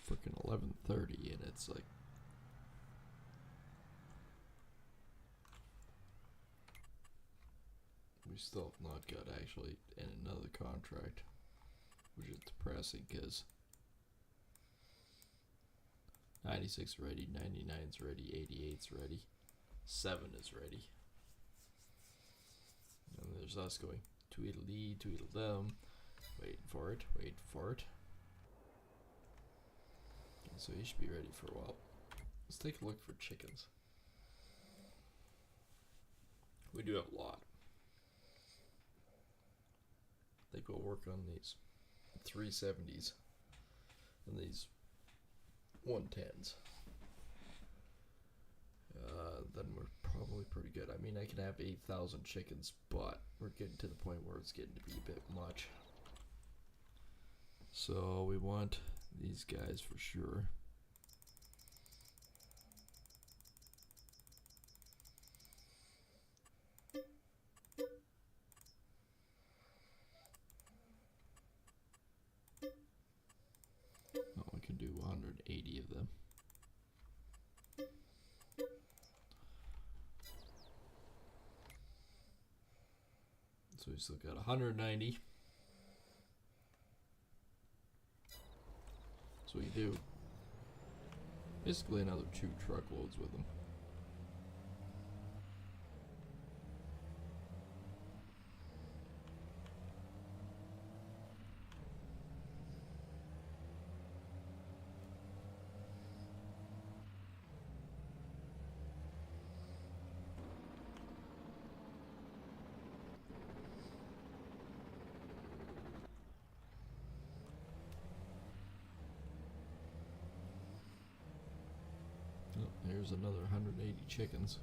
Freaking 11:30 and it's like we still have not got actually in another contract, which is depressing because 96 ready, 99's ready, 88's ready, 7 is ready. And there's us going tweedledee, tweedledum, waiting for it, waiting for it. And so he should be ready for a while. Let's take a look for chickens. We do have a lot. I think we'll work on these 370s and these 110s. Then we're probably pretty good. I mean, I can have 8,000 chickens, but we're getting to the point where it's getting to be a bit much. So we want these guys for sure. Oh, we can do 180 of them. So we still got 190. So we do basically another 2 truckloads with them. there's another 180 chickens.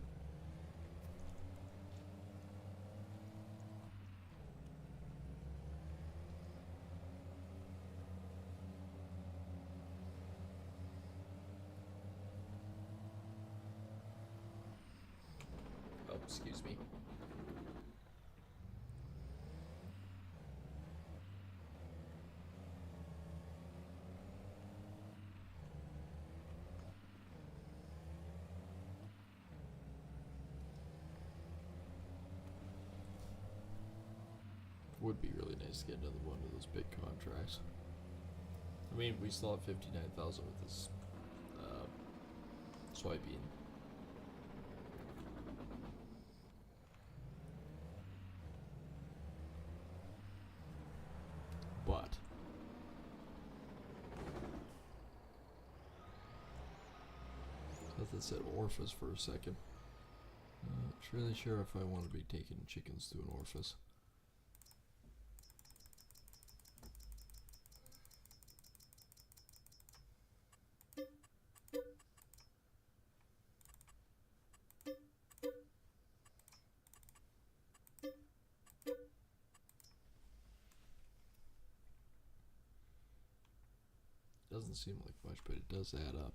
Oh, excuse me. Would be really nice to get another one of those big contracts. I mean, we still have 59,000 with this soybean. But I thought that said orifice for a second. Not really sure if I want to be taking chickens to an orifice. Doesn't seem like much, but it does add up.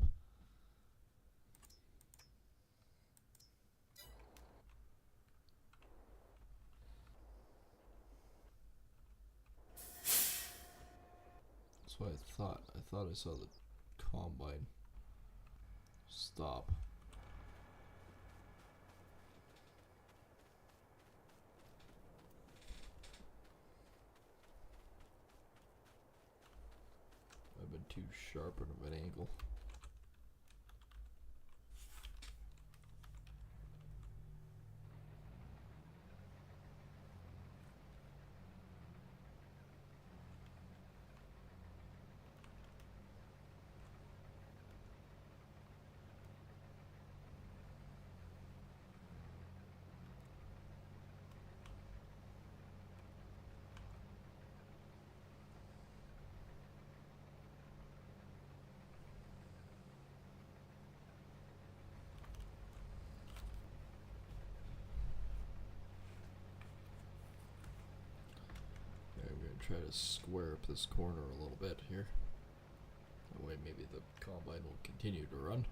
That's what I thought. I thought I saw the combine stop. I've been too sharp of an angle. Try to square up this corner a little bit here. That way maybe the combine will continue to run.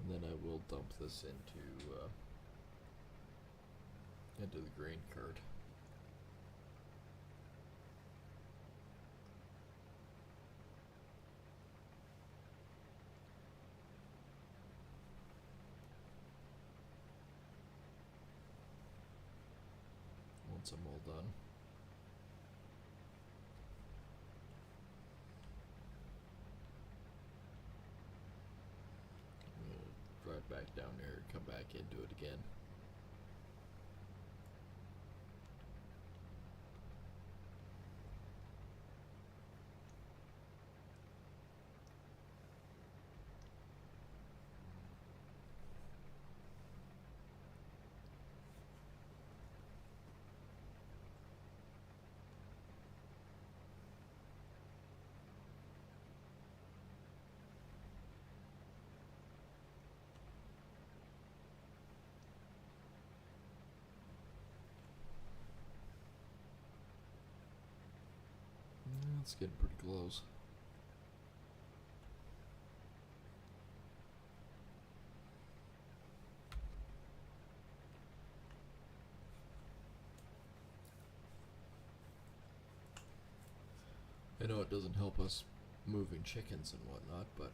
And then I will dump this into the grain cart. Once I'm all done. Drive back down there and come back into it again. It's getting pretty close. I know it doesn't help us moving chickens and whatnot, but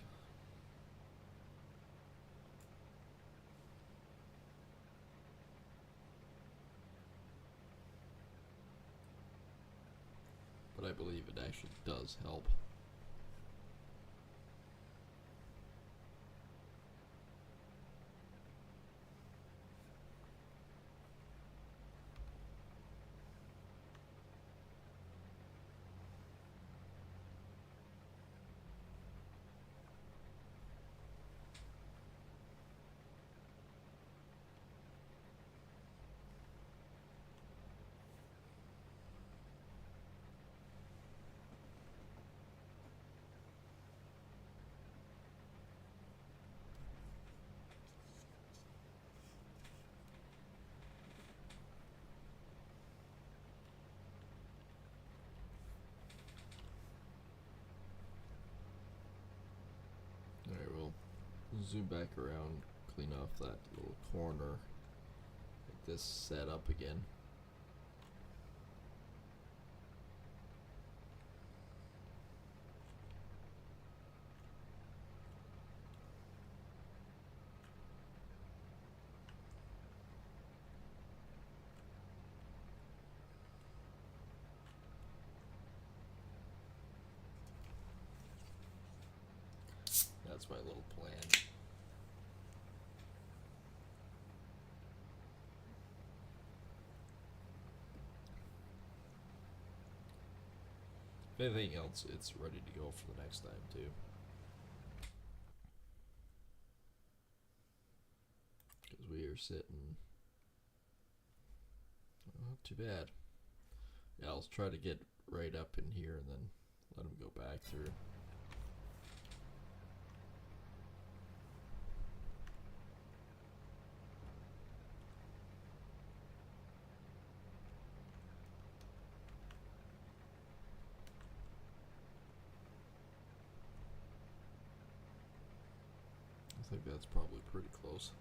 I believe it actually does help. zoom back around, clean off that little corner, get this set up again. That's my little plan. If anything else, it's ready to go for the next time too. Because we are sitting, not too bad. Yeah, I'll try to get right up in here and then let him go back through. I think that's probably pretty close.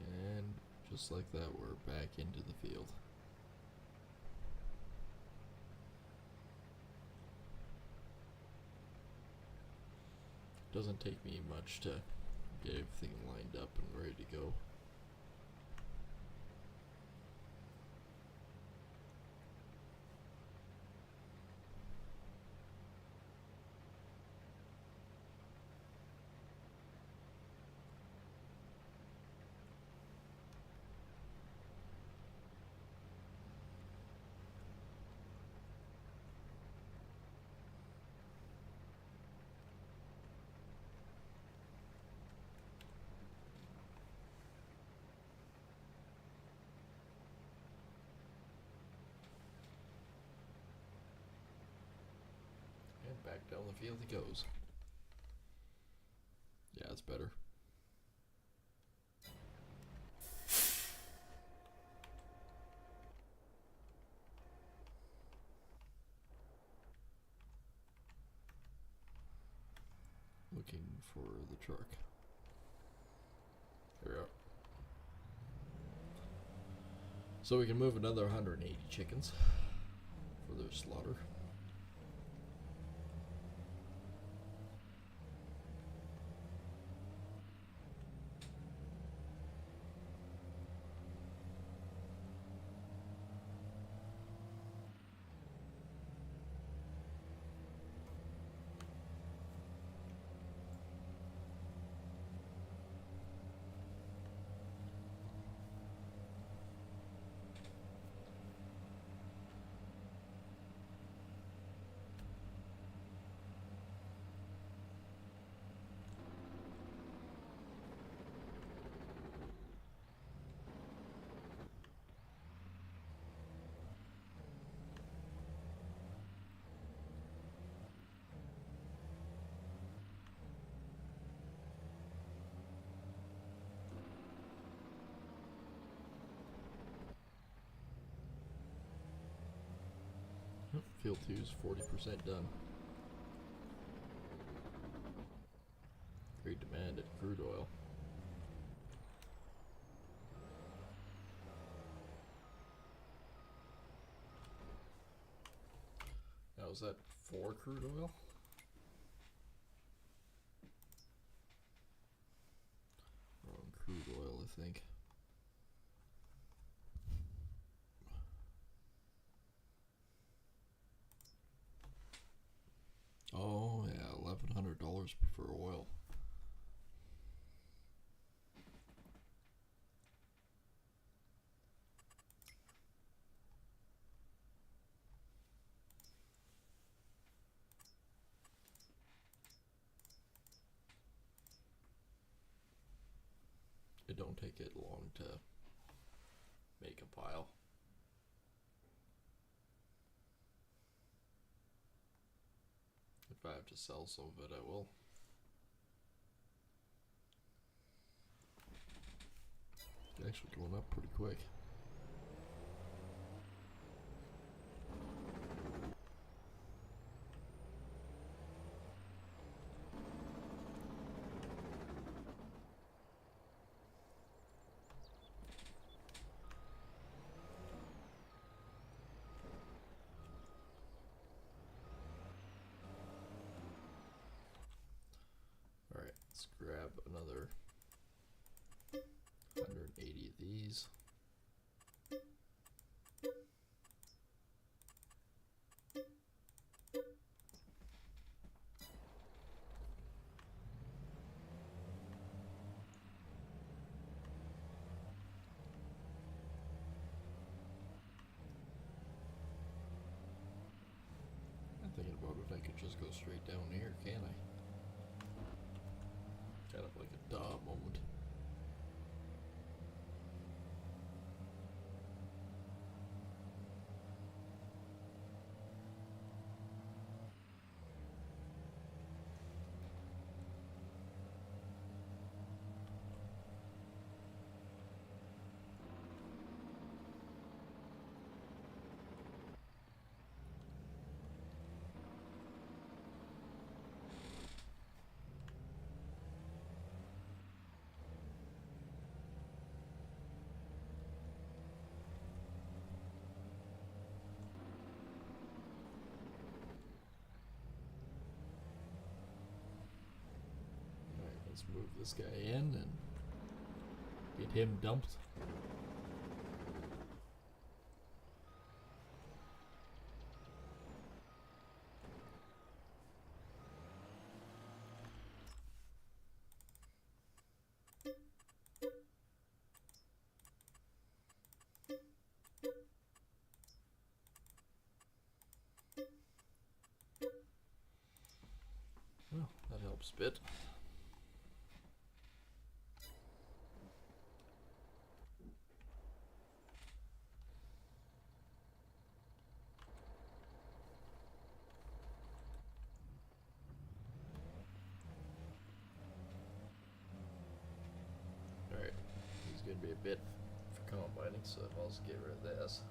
And just like that, we're back into the field. Doesn't take me much to get everything lined up and ready to go. And back down the field he goes. Yeah, it's better. Looking for the truck. Here we go. So we can move another 180 chickens for their slaughter. Field 2's 40% done. Great demand at crude oil. Now is that for crude oil? We're on crude oil, I think. Oh yeah, $1,100 for oil. It don't take it long to make a pile. If I have to sell some of it, I will. It's actually going up pretty quick. Alright, let's grab another 180 of these. Thinking about it, I could just go straight down here, can't I? Kind of like a duh moment. Let's move this guy in and get him dumped. Well, that helps a bit. Going to be a bit for combining, so I'll just get rid of this.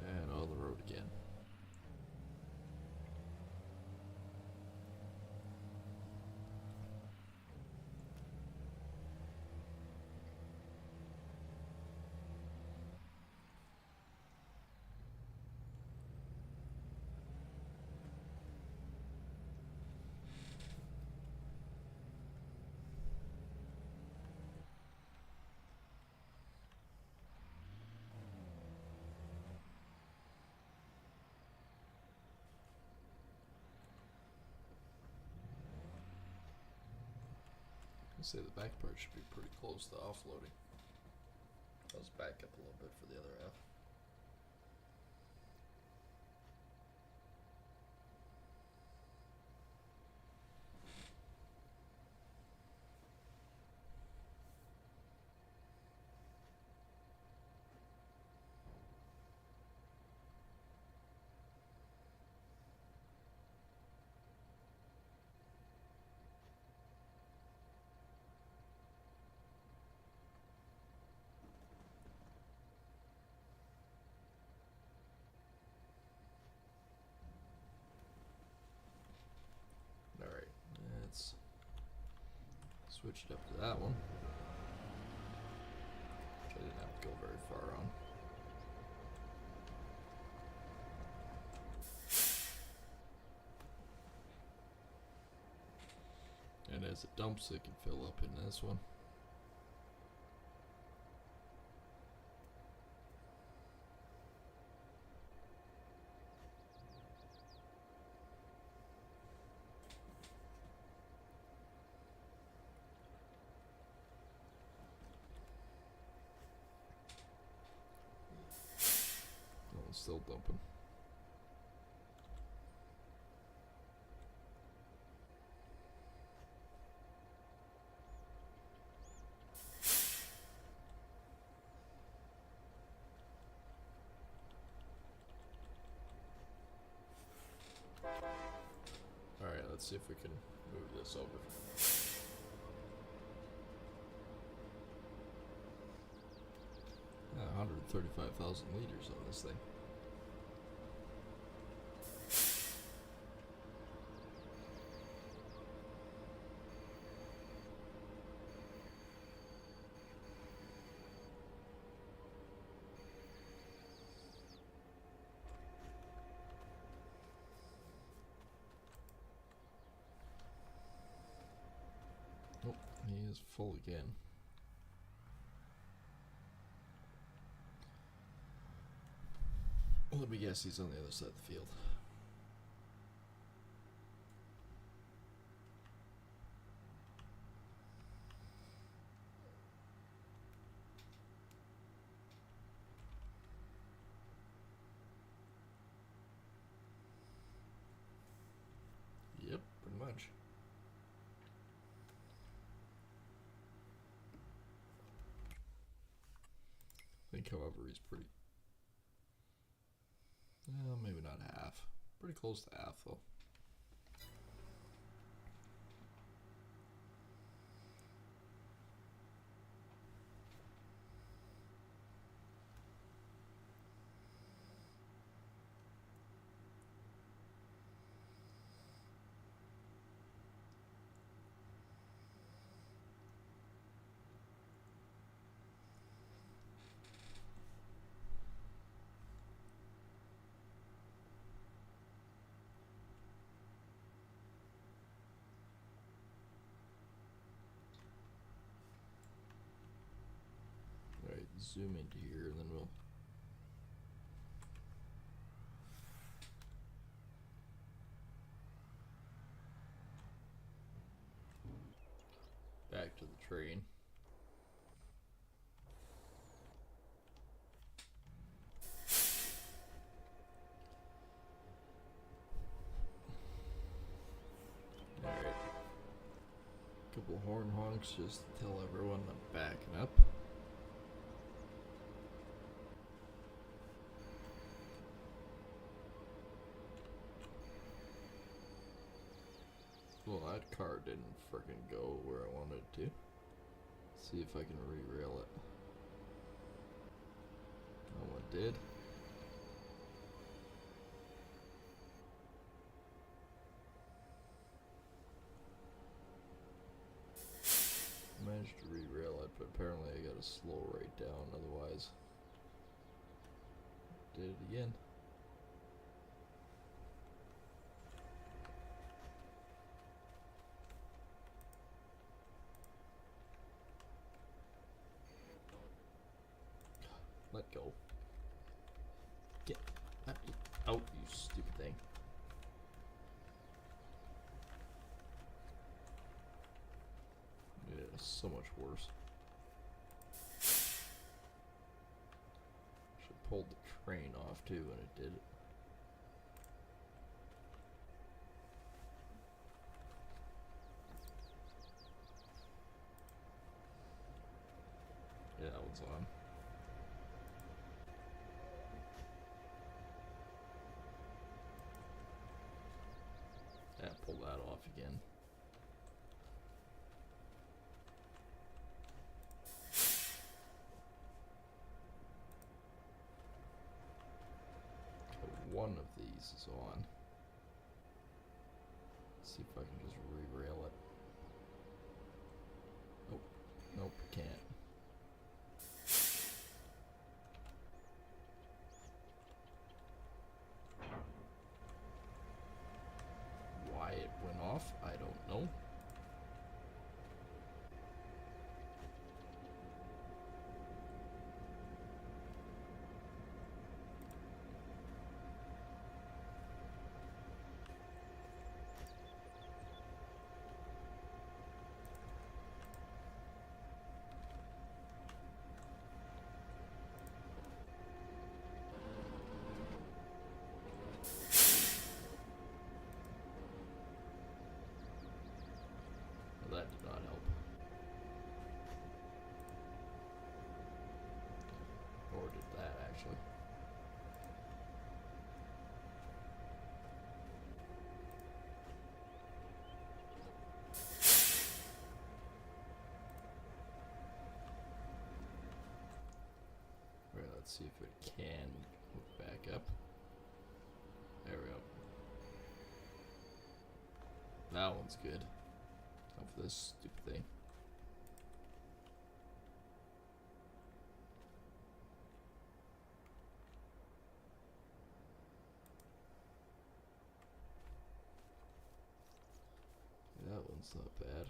And on the road again. I'd say the back part should be pretty close to offloading. Let's back up a little bit for the other half. Alright, let's switch it up to that one. Which I didn't have to go very far on. And as it dumps, it can fill up in this one. Oh, it's still dumping. Let's see if we can move this over. 135,000 liters on this thing. Oh, he is full again. Let me guess, he's on the other side of the field. Yep, pretty much. I think, however, he's pretty... Well, maybe not half. Pretty close to half, though. Alright, zoom into here, and then we'll... back to the train. Alright. Couple horn honks just to tell everyone I'm backing up. Well, that car didn't frickin' go where I wanted it to. See if I can re-rail it. That one did. Managed to re-rail it, but apparently I gotta slow right down, otherwise... Did it again. Let go. Get out, you stupid thing. Yeah, so much worse. Should pulled the train off too, and it did it. Yeah, that one's on. Yeah, pull that off again. So one of these is on. Let's see if I can just re-rail it. Nope. Nope, can't. Why it went off, I don't know. Well, that did not help. Or did that, actually. see if it can hook back up. There we go. That one's good. Time for this stupid thing. That one's not bad.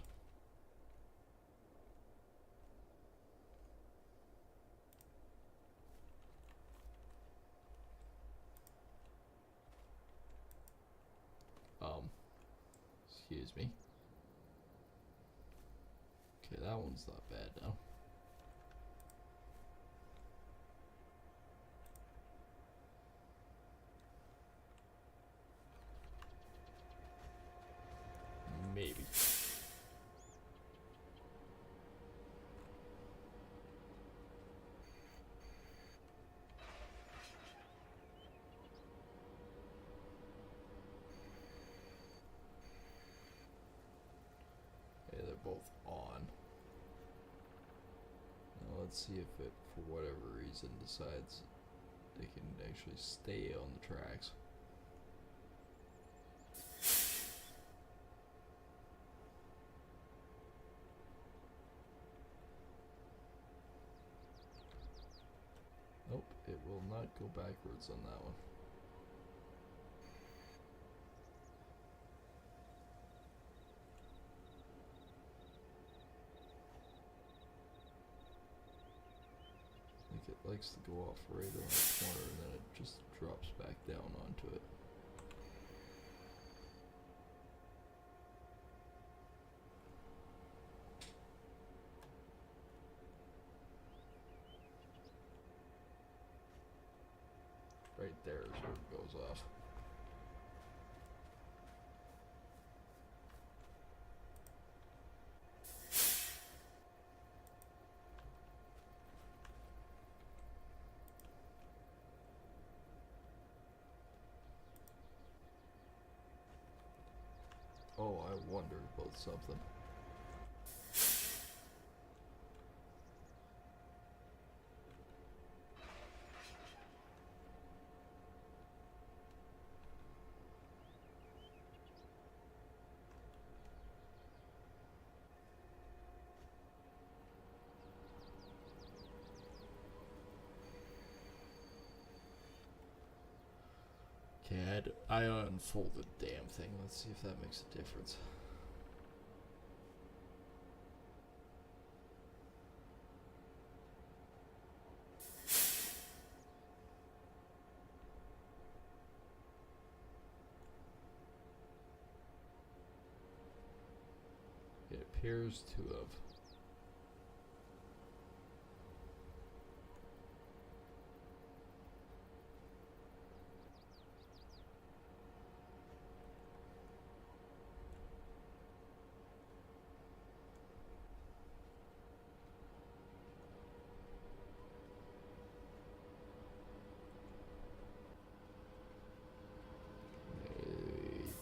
Excuse me. Okay, that one's not bad now. Maybe. Okay, they're both on. Now let's see if it, for whatever reason, decides they can actually stay on the tracks. Nope, it will not go backwards on that one. I think it likes to go off right on the corner and then it just drops back down onto it. Right there is where it goes off. Oh, I wonder about something. Okay, I unfold the damn thing. Let's see if that makes a difference. It appears to have.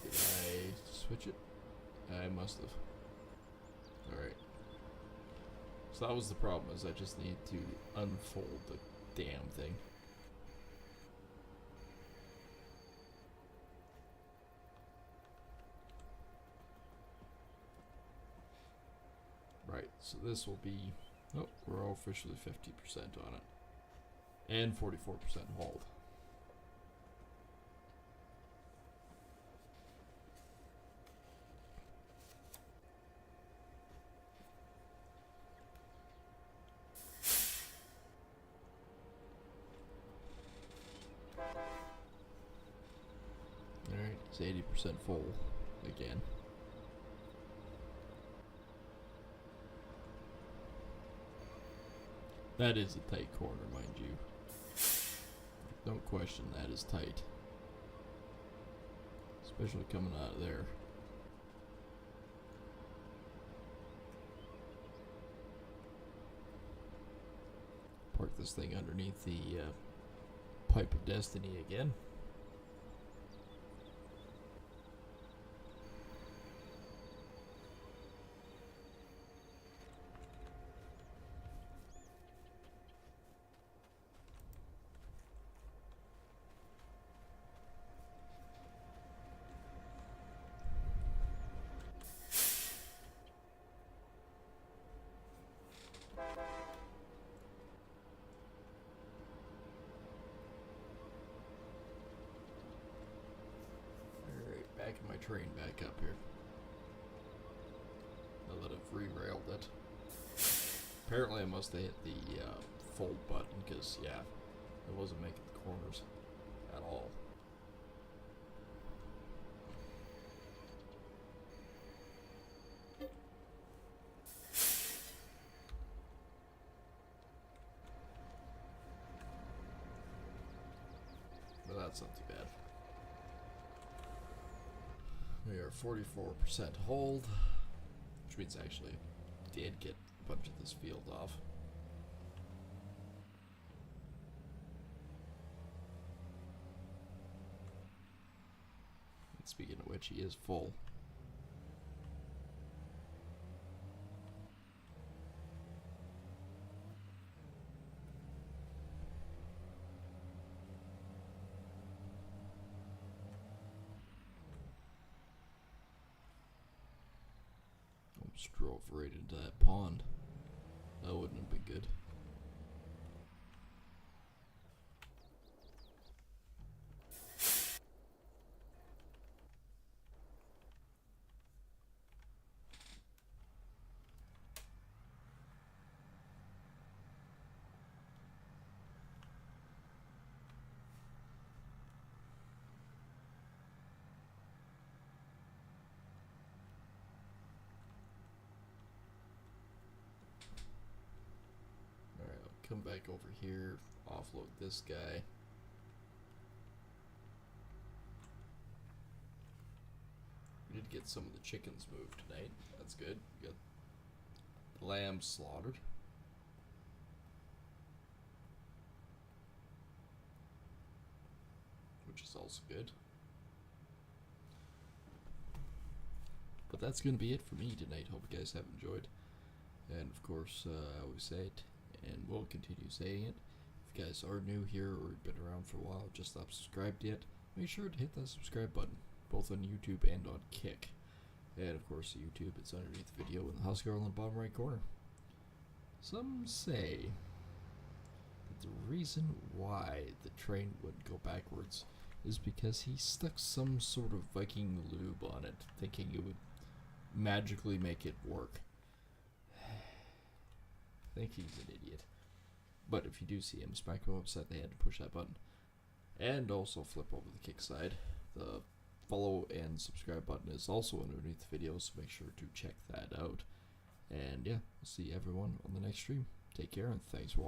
Did I switch it? I must have. Alright. So that was the problem, is I just need to unfold the damn thing. Right, so this will be, oh, we're officially 50% on it. And 44% hauled. Alright, it's 80% full again. That is a tight corner, mind you. Don't question that is tight. Especially coming out of there. Park this thing underneath the Pipe of Destiny again. backing my train back up here. Now that I've re-railed it. Apparently I must have hit the fold button, because, yeah, it wasn't making the corners at all. But that's not too bad. We are 44% hold, which means I actually did get a bunch of this field off. And speaking of which, he is full. Almost drove right into that pond. That wouldn't have been good. Alright, I'll come back over here, offload this guy. We did get some of the chickens moved tonight. That's good. We got the lambs slaughtered. Which is also good. But that's going to be it for me tonight. Hope you guys have enjoyed. And of course, I always say it, and will continue saying it. If you guys are new here or been around for a while, just not subscribed yet, make sure to hit that subscribe button, both on YouTube and on Kick. And of course, YouTube, it's underneath the video in the Huskarl in the bottom right corner. Some say that the reason why the train wouldn't go backwards is because he stuck some sort of Viking lube on it, thinking it would magically make it work. I think he's an idiot. But if you do see him, smack him upset they had to push that button. And also flip over the Kick side. The follow and subscribe button is also underneath the video, so make sure to check that out. And yeah, we'll see everyone on the next stream. Take care and thanks for watching.